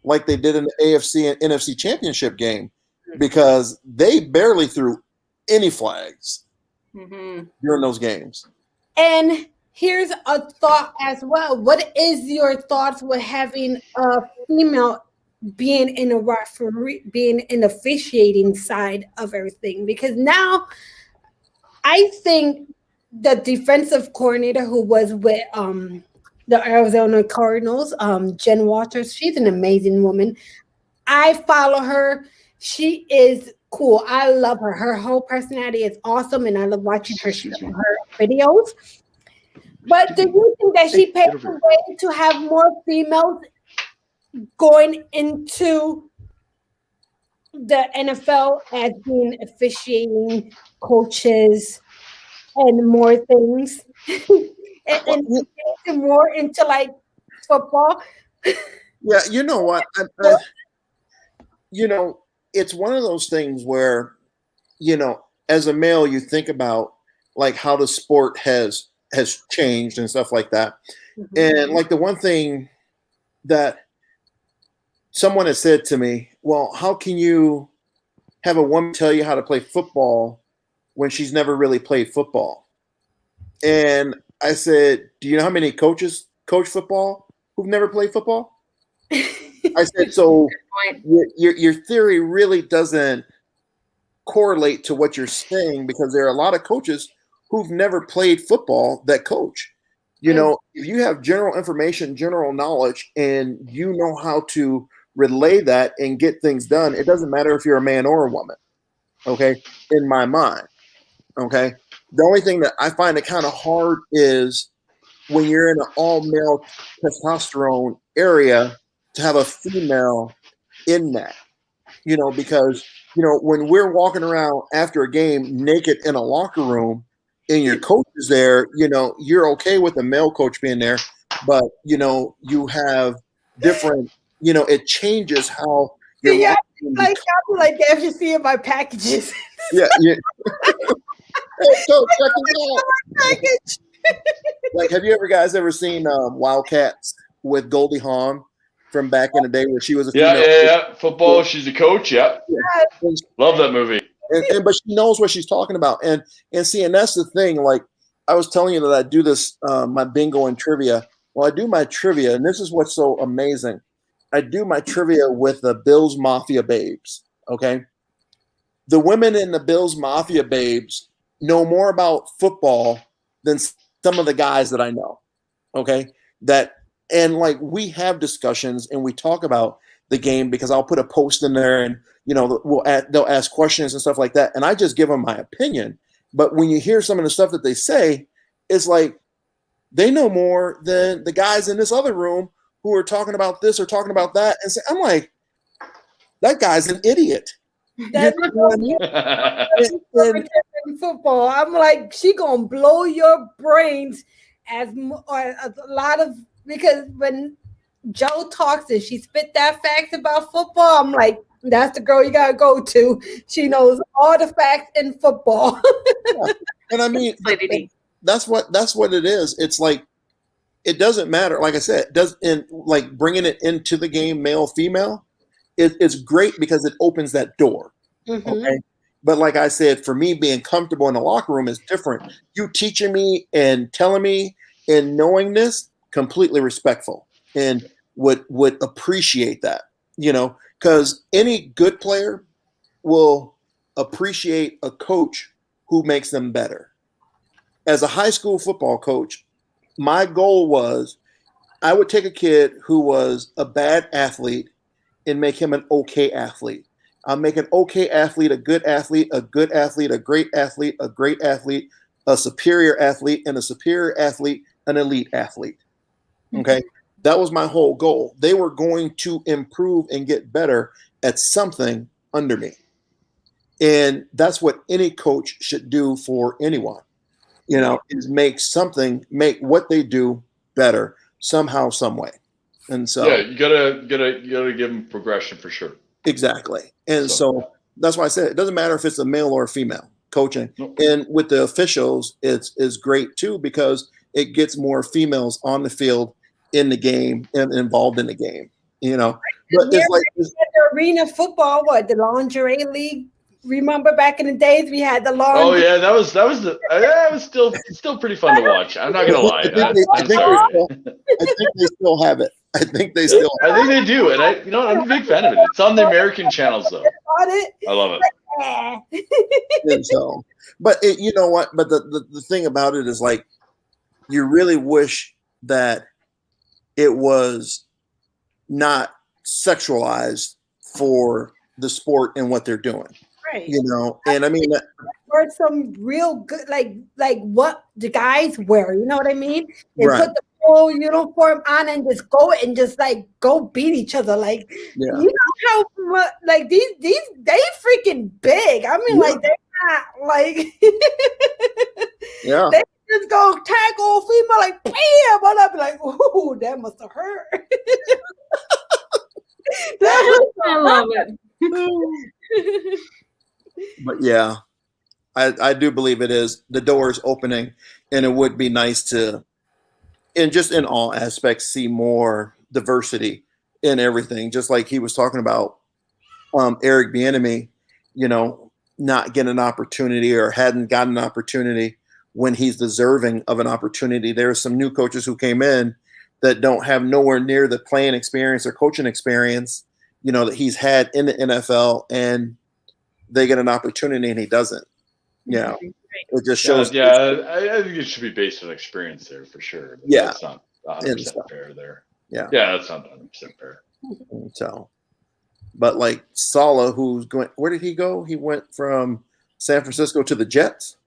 like they did in the AFC and NFC championship game? Because they barely threw any flags. during those games. And here's a thought as well. What is your thoughts with having a female being in a referee, being in the officiating side of everything? Because now I think the defensive coordinator who was with the Arizona Cardinals, Jen Walters, she's an amazing woman. I follow her. She is cool. I love her. Her whole personality is awesome, and I love watching her videos. But do you think that she paved the way to have more females going into the NFL as being officiating coaches and more things, and more into like football? Yeah, you know what? It's one of those things where, as a male, you think about like how the sport has changed and stuff like that. And like the one thing that someone has said to me, well, how can you have a woman tell you how to play football when she's never really played football? And I said, do you know how many coaches coach football who've never played football? I said, so your theory really doesn't correlate to what you're saying, because there are a lot of coaches who've never played football that coach. If you have general information, general knowledge, and you know how to relay that and get things done, it doesn't matter if you're a man or a woman. Okay. In my mind. Okay. The only thing that I find it kind of hard is when you're in an all male testosterone area to have a female in that, because, when we're walking around after a game naked in a locker room and your coach is there, you're okay with a male coach being there, but, you have different, it changes how you're like that if you see in my packages. Yeah. So check this out. Like, have you guys ever seen Wildcats with Goldie Hawn from back in the day where she was a female? Yeah. Football. She's a coach. Yeah. Love that movie. But she knows what she's talking about. And see, and that's the thing. Like I was telling you that I do this, my bingo and trivia. Well, I do my trivia, and this is what's so amazing. I do my trivia with the Bills Mafia babes. Okay. The women in the Bills Mafia babes know more about football than some of the guys that I know. Okay. And like we have discussions and we talk about the game, because I'll put a post in there and, they'll ask questions and stuff like that. And I just give them my opinion. But when you hear some of the stuff that they say, it's like they know more than the guys in this other room who are talking about this or talking about that. And I'm like, that guy's an idiot. That's what I mean? In football, I'm like, she gonna blow your brains a lot of, because when Jo talks and she spit that facts about football, I'm like, that's the girl you gotta go to. She knows all the facts in football. Yeah. And I mean, that's what it is. It's like, it doesn't matter. Like I said, like bringing it into the game, male, female, it's great because it opens that door. Okay. But like I said, for me, being comfortable in the locker room is different. You teaching me and telling me and knowing this, completely respectful and would appreciate that, because any good player will appreciate a coach who makes them better. As a high school football coach, my goal was I would take a kid who was a bad athlete and make him an okay athlete. I'll make an okay athlete, a good athlete, a good athlete, a great athlete, a great athlete, a superior athlete, and a superior athlete, an elite athlete. Okay. That was my whole goal. They were going to improve and get better at something under me. And that's what any coach should do for anyone, is make what they do better somehow, some way. And so yeah, you gotta give them progression for sure. Exactly. And so that's why I said it doesn't matter if it's a male or a female coaching. Nope. And with the officials, it's great too, because it gets more females on the field in the game and involved in the game, But it's like the arena football, the lingerie league remember back in the days we had the long. Oh yeah, that was it was still pretty fun to watch. I'm not gonna lie. I'm sorry. I think they still have it. I think they still. I think they do, and I'm a big fan of it. It's on the American channels though. I love it. And so, but you know what? But the thing about it is like, you really wish that it was not sexualized for the sport and what they're doing. Right. You know, and I mean, or some real good, like what the guys wear. You know what I mean? They right. put the full uniform on and just go beat each other. Like, Yeah. you know how much, like these they freaking big. I mean, like they're not like yeah. they just go tackle female like bam, and I'll be like, ooh, that must have hurt. I love it. But yeah, I do believe it is. The door is opening, and it would be nice to, and just in all aspects, see more diversity in everything. Just like he was talking about, Eric Bieniemy, you know, not getting an opportunity or hadn't gotten an opportunity when he's deserving of an opportunity. There are some new coaches who came in that don't have nowhere near the playing experience or coaching experience, you know, that he's had in the NFL, and they get an opportunity and he doesn't. Yeah. It just shows. Yeah, I think it should be based on experience there for sure. Yeah. That's not 100% fair there. Yeah. Yeah, that's not 100% fair. So, but like Saleh, who's going, where did he go? He went from San Francisco to the Jets.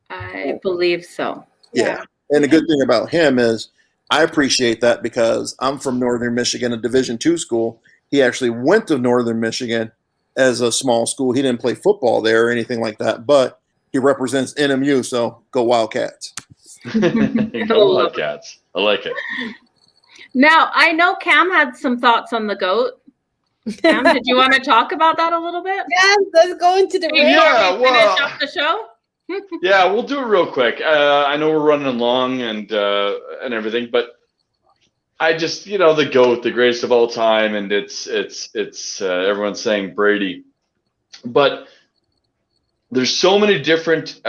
I believe so. Yeah. And the good thing about him is I appreciate that because I'm from Northern Michigan, a Division II school. He actually went to Northern Michigan as a small school. He didn't play football there or anything like that, but he represents NMU, so go Wildcats. Go Wildcats. I like it. Now, I know Cam had some thoughts on the GOAT. Cam, did you want to talk about that a little bit? Yeah, let's go into the finish up the show. Yeah, we'll do it real quick. I know we're running along and everything, but I just, you know, the GOAT, the greatest of all time, and it's everyone's saying Brady, but there's so many different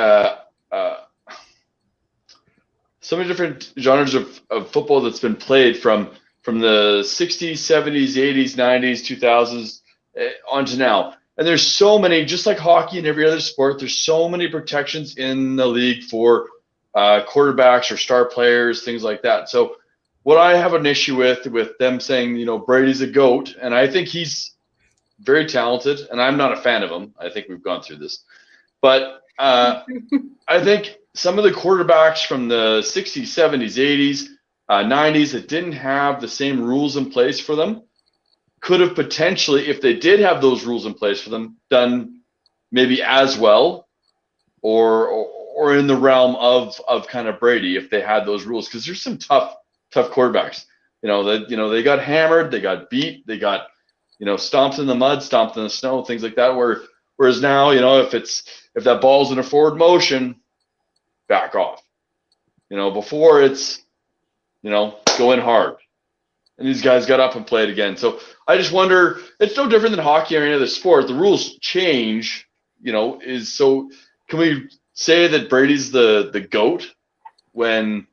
genres of football that's been played from the 60s, 70s, 80s, 90s, 2000s on to now. And there's so many, just like hockey and every other sport, there's so many protections in the league for quarterbacks or star players, things like that. So what I have an issue with them saying, you know, Brady's a GOAT, and I think he's very talented, and I'm not a fan of him. I think we've gone through this. But I think some of the quarterbacks from the 60s, 70s, 80s, 90s that didn't have the same rules in place for them could have potentially, if they did have those rules in place for them, done maybe as well or in the realm of kind of Brady if they had those rules, because there's some tough quarterbacks. They got hammered, they got beat, they got, stomped in the mud, stomped in the snow, things like that. Whereas now, if that ball's in a forward motion, back off. Before it's, go in hard. And these guys got up and played again. So I just wonder, it's no different than hockey or any other sport. The rules change, can we say that Brady's the GOAT when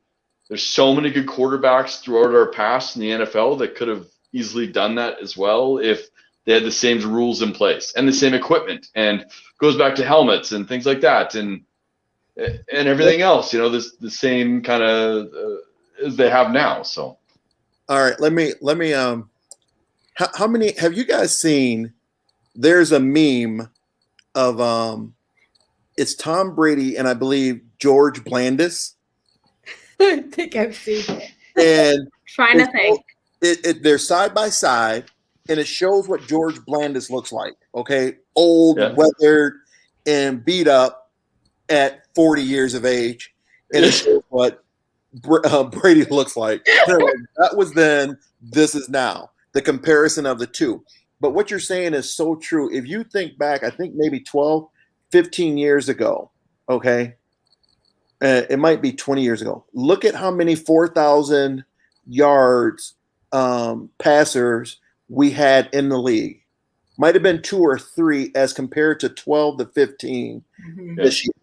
there's so many good quarterbacks throughout our past in the NFL that could have easily done that as well if they had the same rules in place and the same equipment, and goes back to helmets and things like that and everything else, the same kind of as they have now. So. All right, let me how many have you guys seen? There's a meme of it's Tom Brady and I believe George Blandis. I think I've seen it. And trying to think. They're side by side, and it shows what George Blandis looks like. Okay, old, weathered, and beat up at 40 years of age, and it shows what Brady looks like. That was then. This is now. The comparison of the two. But what you're saying is so true. If you think back, I think maybe 12, 15 years ago, okay, it might be 20 years ago. Look at how many 4,000 yards passers we had in the league. might have been 2 or 3 as compared to 12 to 15 this year.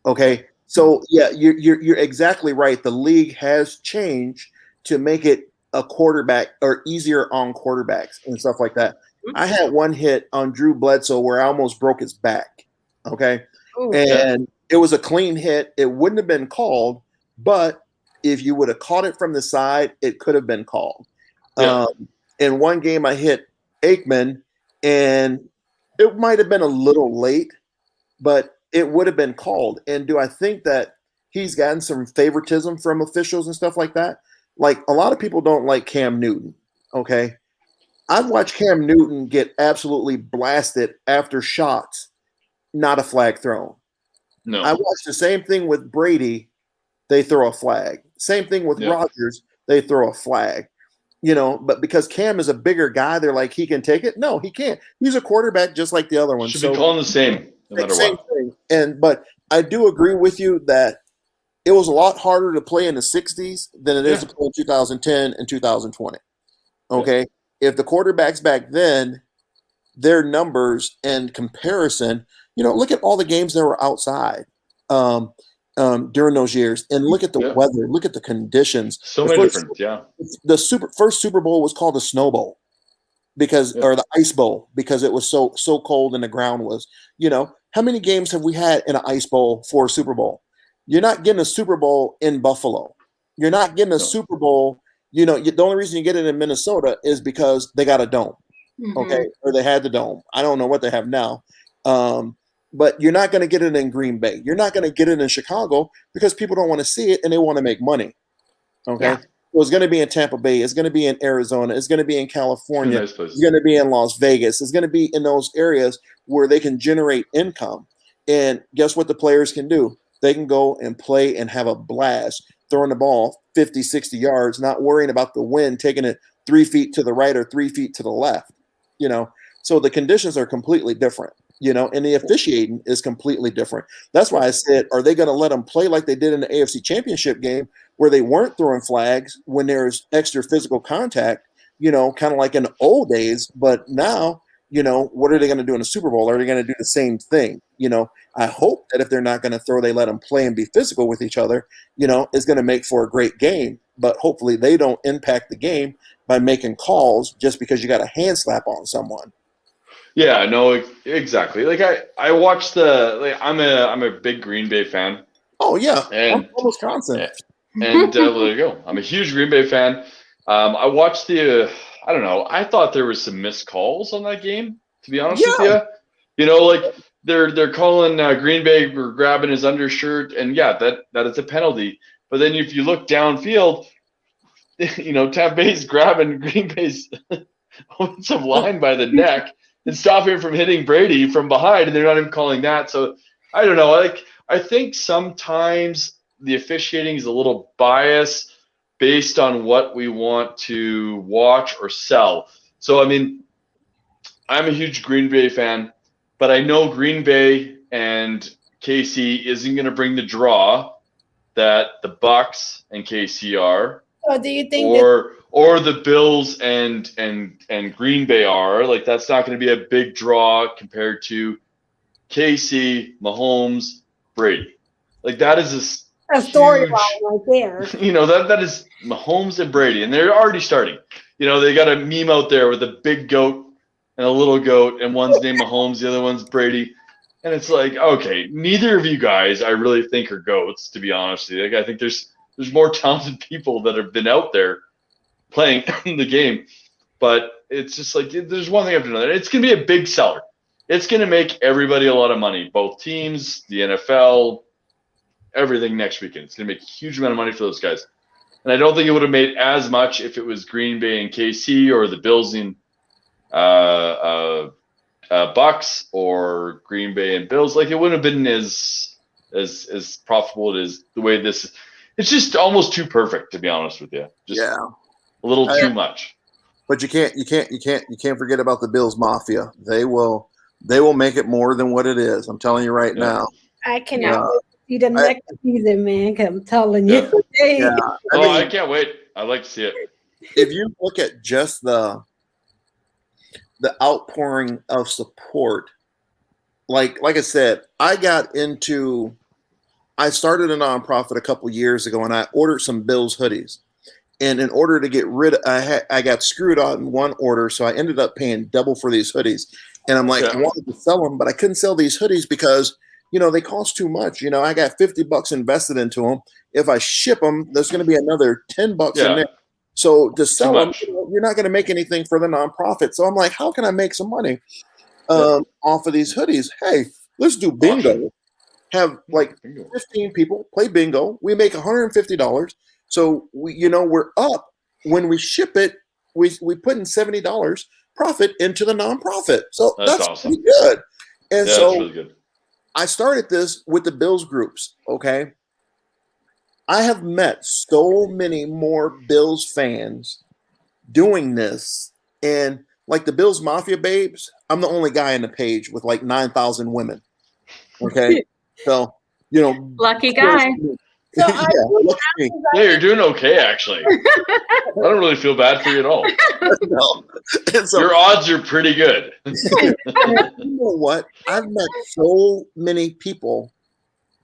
Okay, so yeah, you're exactly right. The league has changed to make it a quarterback or easier on quarterbacks and stuff like that. I had one hit on Drew Bledsoe where I almost broke his back. Okay, and it was a clean hit. It wouldn't have been called, but if you would have caught it from the side, it could have been called. In one game, I hit Aikman, and it might have been a little late, but it would have been called. And do I think that he's gotten some favoritism from officials and stuff like that? Like, a lot of people don't like Cam Newton, okay? I've watched Cam Newton get absolutely blasted after shots, not a flag thrown. No. I watched the same thing with Brady. They throw a flag. Same thing with Rodgers. They throw a flag. You know, but because Cam is a bigger guy, they're like, he can take it. No, he can't. He's a quarterback just like the other one. Should be calling the same, no matter what. Thing. But I do agree with you that it was a lot harder to play in the 60s than it is to play in 2010 and 2020. Okay? If the quarterbacks back then, their numbers and comparison, you know, look at all the games that were outside during those years, and look at the weather, look at the conditions. So many different, The first Super Bowl was called the Snow Bowl or the Ice Bowl because it was so cold and the ground was, you know, how many games have we had in an Ice Bowl for a Super Bowl? You're not getting a Super Bowl in Buffalo. You're not getting a Super Bowl. You know, the only reason you get it in Minnesota is because they got a dome, okay, or they had the dome. I don't know what they have now. But you're not going to get it in Green Bay. You're not going to get it in Chicago because people don't want to see it and they want to make money. Okay. So it's going to be in Tampa Bay. It's going to be in Arizona. It's going to be in California. It's going to be in Las Vegas. It's going to be in those areas where they can generate income. And guess what the players can do? They can go and play and have a blast, throwing the ball 50, 60 yards, not worrying about the wind, taking it 3 feet to the right or 3 feet to the left. You know, so the conditions are completely different. You know, and the officiating is completely different. That's why I said, are they going to let them play like they did in the AFC Championship game where they weren't throwing flags when there's extra physical contact, you know, kind of like in the old days. But now, you know, what are they going to do in the Super Bowl? Are they going to do the same thing? You know, I hope that if they're not going to throw, they let them play and be physical with each other. You know, it's going to make for a great game. But hopefully they don't impact the game by making calls just because you got a hand slap on someone. Yeah, no, exactly. Like I watched I'm a big Green Bay fan. Oh yeah, and I'm Wisconsin. And there you go. I'm a huge Green Bay fan. I watched I don't know. I thought there was some missed calls on that game. To be honest with you, you know, like they're calling Green Bay for grabbing his undershirt, and that is a penalty. But then if you look downfield, you know, Tampa Bay's grabbing Green Bay's offensive line by the neck and stop him from hitting Brady from behind, and they're not even calling that. So I don't know. I think sometimes the officiating is a little biased based on what we want to watch or sell. So I mean, I'm a huge Green Bay fan, but I know Green Bay and KC isn't going to bring the draw that the Bucks and KC are. So do you think or the Bills and Green Bay are? Like, that's not going to be a big draw compared to KC, Mahomes, Brady. Like, that is a storyline right there. You know, that is Mahomes and Brady, and they're already starting. You know, they got a meme out there with a big goat and a little goat, and one's named Mahomes, the other one's Brady. And it's like, okay, neither of you guys I really think are goats, to be honest with you. Like, I think there's more talented people that have been out there playing the game. But it's just like, there's one thing after another. It's going to be a big seller. It's going to make everybody a lot of money, both teams, the NFL, everything next weekend. It's going to make a huge amount of money for those guys. And I don't think it would have made as much if it was Green Bay and KC or the Bills and Bucks or Green Bay and Bills. Like, it wouldn't have been as profitable as the way this. It's just almost too perfect, to be honest with you. Just a little too much. But you can't forget about the Bills Mafia. They will make it more than what it is. I'm telling you right now. I cannot see the next season, man. Cause I'm telling you. I can't wait. I'd like to see it. If you look at just the the outpouring of support. Like I said, I started a nonprofit a couple years ago, and I ordered some Bills hoodies. And in order to get rid of, I got screwed on one order, so I ended up paying double for these hoodies. And I'm like, I wanted to sell them, but I couldn't sell these hoodies because, they cost too much. I got $50 invested into them. If I ship them, there's going to be another $10 in there. So to sell them, you're not going to make anything for the nonprofit. So I'm like, how can I make some money off of these hoodies? Hey, let's do bingo. Have like 15 people play bingo. We make $150. So we're up. When we ship it, we put in $70 profit into the nonprofit. So that's awesome. Pretty good. And so that's really good. I started this with the Bills groups. Okay. I have met so many more Bills fans doing this. And like the Bills Mafia babes, I'm the only guy on the page with like 9,000 women. Okay. So, lucky guy. So you're doing okay, actually. I don't really feel bad for you at all. No. So, your odds are pretty good. You know what? I've met so many people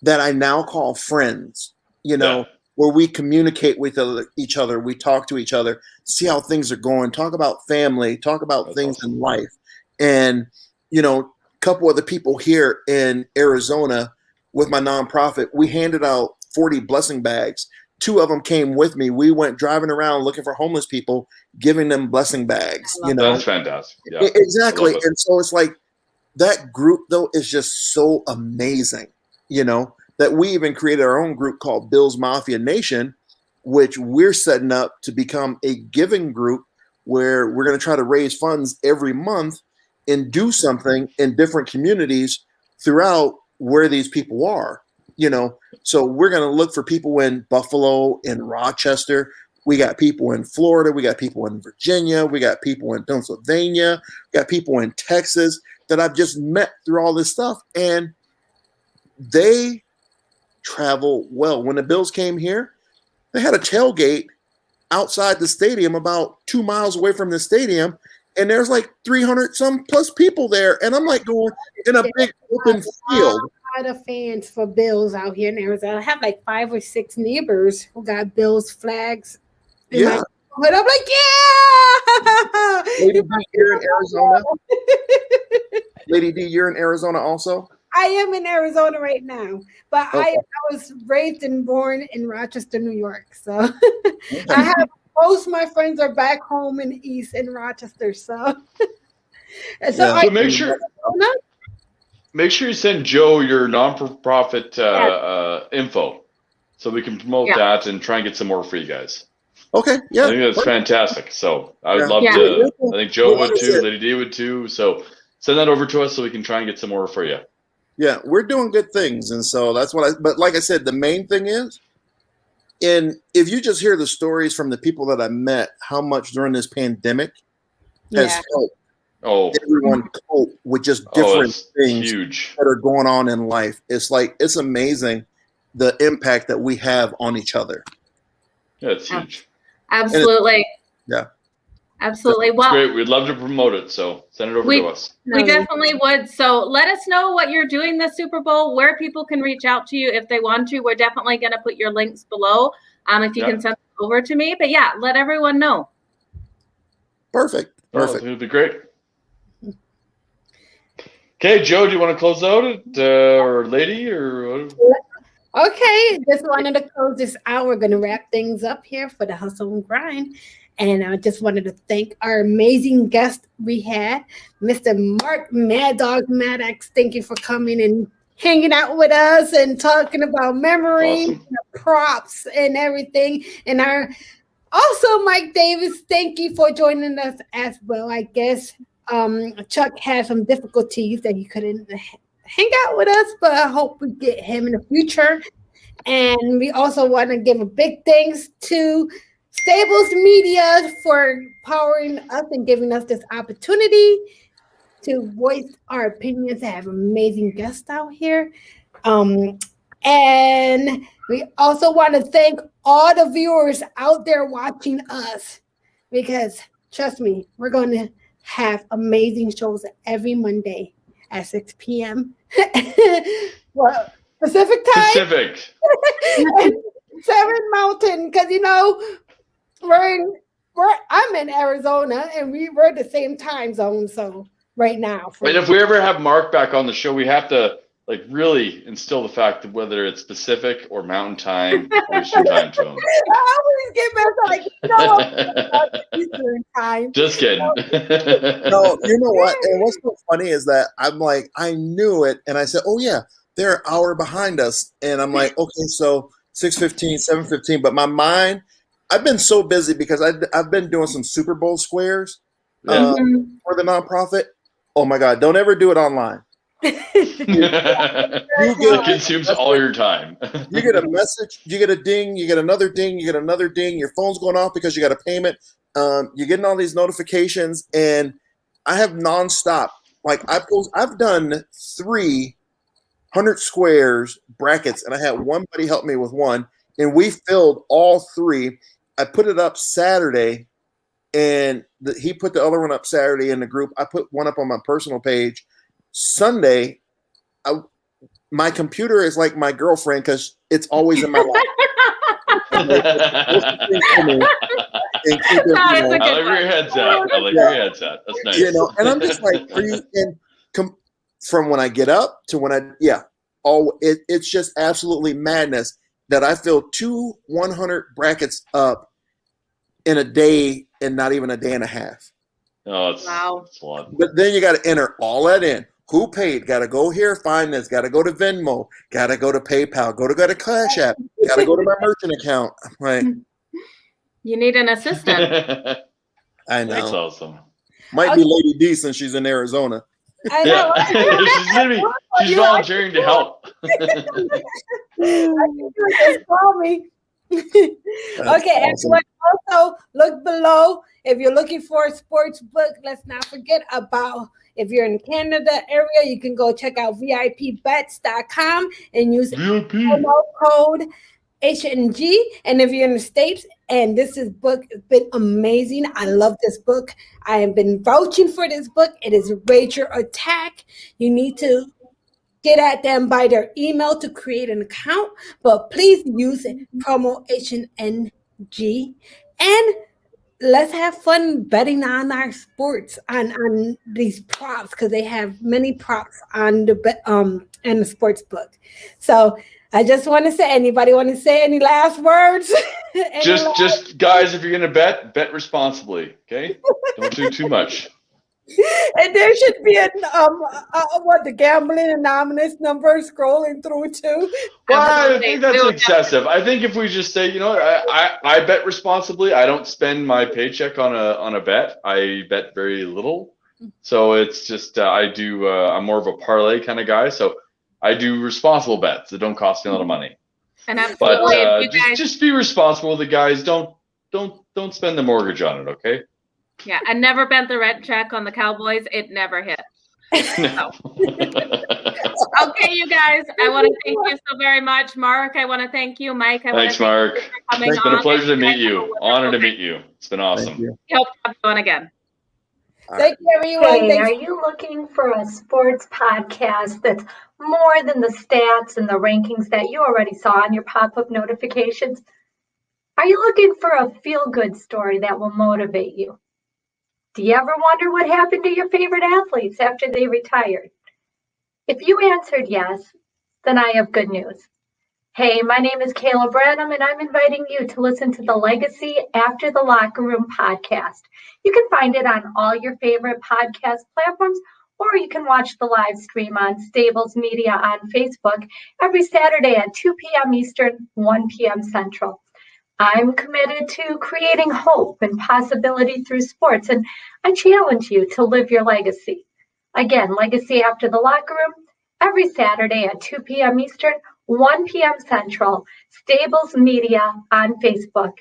that I now call friends, where we communicate with each other. We talk to each other, see how things are going, talk about family, talk about things in life. And, a couple of the people here in Arizona with my nonprofit, we handed out 40 blessing bags. 2 of them came with me. We went driving around looking for homeless people, giving them blessing bags. That's fantastic. Yeah, exactly. And so it's like that group, though, is just so amazing, that we even created our own group called Bills Mafia Nation, which we're setting up to become a giving group where we're going to try to raise funds every month and do something in different communities throughout where these people are. So we're going to look for people in Buffalo, in Rochester. We got people in Florida. We got people in Virginia. We got people in Pennsylvania. We got people in Texas that I've just met through all this stuff. And they travel well. When the Bills came here, they had a tailgate outside the stadium about 2 miles away from the stadium. And there's like 300 some plus people there. And I'm like going in a big open field. A lot of fans for Bills out here in Arizona. I have like 5 or 6 neighbors who got Bills flags. Yeah. But I'm like, yeah. Lady D, you're in Arizona. Lady D, you're in Arizona also? I am in Arizona right now. But I was raised and born in Rochester, New York. So I have most of my friends are back home in the East in Rochester. So, so make sure you send Joe your non-profit info so we can promote that and try and get some more for you guys. Okay. Yeah. I think that's fantastic. So I would love to. I think Joe would too. Lady D would too. So send that over to us so we can try and get some more for you. Yeah, we're doing good things. And so that's but like I said, the main thing is, and if you just hear the stories from the people that I met, how much during this pandemic has helped everyone cope with just different things that are going on in life. It's amazing the impact that we have on each other. Yeah, it's huge. Absolutely. Absolutely. Well, great. We'd love to promote it. So send it over to us. We definitely would. So let us know what you're doing this Super Bowl, where people can reach out to you if they want to. We're definitely going to put your links below if you can send them over to me. But let everyone know. Perfect. It would be great. Okay, Joe, do you want to close out or Lady or? Okay, just wanted to close this out. We're going to wrap things up here for the Hustle and Grind. And I just wanted to thank our amazing guest we had, Mr. Mark Maddox. Thank you for coming and hanging out with us and talking about memory, props, and everything. And also Mike Davis, thank you for joining us as well. I guess Chuck had some difficulties that he couldn't hang out with us, but I hope we get him in the future. And we also want to give a big thanks to Stables Media for powering us and giving us this opportunity to voice our opinions and have amazing guests out here. And we also want to thank all the viewers out there watching us, because trust me, we're going to have amazing shows every Monday at 6 p.m. Well, Pacific time. Pacific. And 7 Mountain, because I'm in Arizona and we're the same time zone. So right now, And if we ever have Mark back on the show, we have to like really instill the fact that whether it's Pacific or Mountain Time or Eastern Time zone. I always get messed like Eastern time. Just kidding. No, you know what? And what's so funny is that I'm like, I knew it, and I said, "Oh yeah, they're an hour behind us," and I'm like, "Okay, so 6:15, 7:15." But my mind, I've been so busy because I've been doing some Super Bowl squares for the nonprofit. Oh my God! Don't ever do it online. It consumes all your time. You get a message, you get a ding, you get another ding, you get another ding. Your phone's going off because you got a payment. You're getting all these notifications, and I have nonstop. Like I've done 300 squares brackets, and I had one buddy help me with one, and we filled all 3. I put it up Saturday, and he put the other one up Saturday in the group. I put one up on my personal page. Sunday, my computer is like my girlfriend because it's always in my lap. I like where your head's at. I like where your head's at. That's nice. And I'm just like, from when I get up to when it's just absolutely madness that I fill 2 100 brackets up in a day and not even a day and a half. Oh, it's a lot. But then you got to enter all that in. Who paid? Got to go here, find this. Got to go to Venmo. Got to go to PayPal. Go to Cash App. Got to go to my merchant account. Right. You need an assistant. I know. That's awesome. Might be Lady D since she's in Arizona. I know. She's volunteering to help. Just call me. Okay, awesome. Everyone, also look below. If you're looking for a sports book, let's not forget about, if you're in Canada area, you can go check out VIPbets.com and use promo code HNG. And if you're in the States, and this book has been amazing. I love this book. I have been vouching for this book. It is Rager Attack. You need to get at them by their email to create an account, but please use promo HNG. And let's have fun betting on our sports, on these props, because they have many props on in the sports book. So I just want to say, anybody want to say any last words? Just guys, if you're gonna bet responsibly, okay? Don't do too much. And there should be the gambling anonymous number scrolling through too. Well, I think that's excessive. I think if we just say, I bet responsibly. I don't spend my paycheck on a bet. I bet very little. So it's just I'm more of a parlay kind of guy. So I do responsible bets that don't cost me a lot of money. And absolutely, but just be responsible with the guys. Don't spend the mortgage on it, okay? Yeah, I never bent the rent check on the Cowboys. It never hit. No. Okay, you guys, I want to thank you so very much. Mark, I want to thank you. Mike, thanks, Mark. It's been a pleasure to meet you. Honor to meet you. It's been awesome. Hope to have you on again. Thank you, everyone. Hey, are you looking for a sports podcast that's more than the stats and the rankings that you already saw on your pop-up notifications? Are you looking for a feel-good story that will motivate you? Do you ever wonder what happened to your favorite athletes after they retired? If you answered yes, then I have good news. Hey, my name is Kayla Branham, and I'm inviting you to listen to the Legacy After the Locker Room podcast. You can find it on all your favorite podcast platforms, or you can watch the live stream on Stables Media on Facebook every Saturday at 2 p.m. Eastern, 1 p.m. Central. I'm committed to creating hope and possibility through sports, and I challenge you to live your legacy. Again, Legacy After the Locker Room, every Saturday at 2 p.m. Eastern, 1 p.m. Central, Stables Media on Facebook.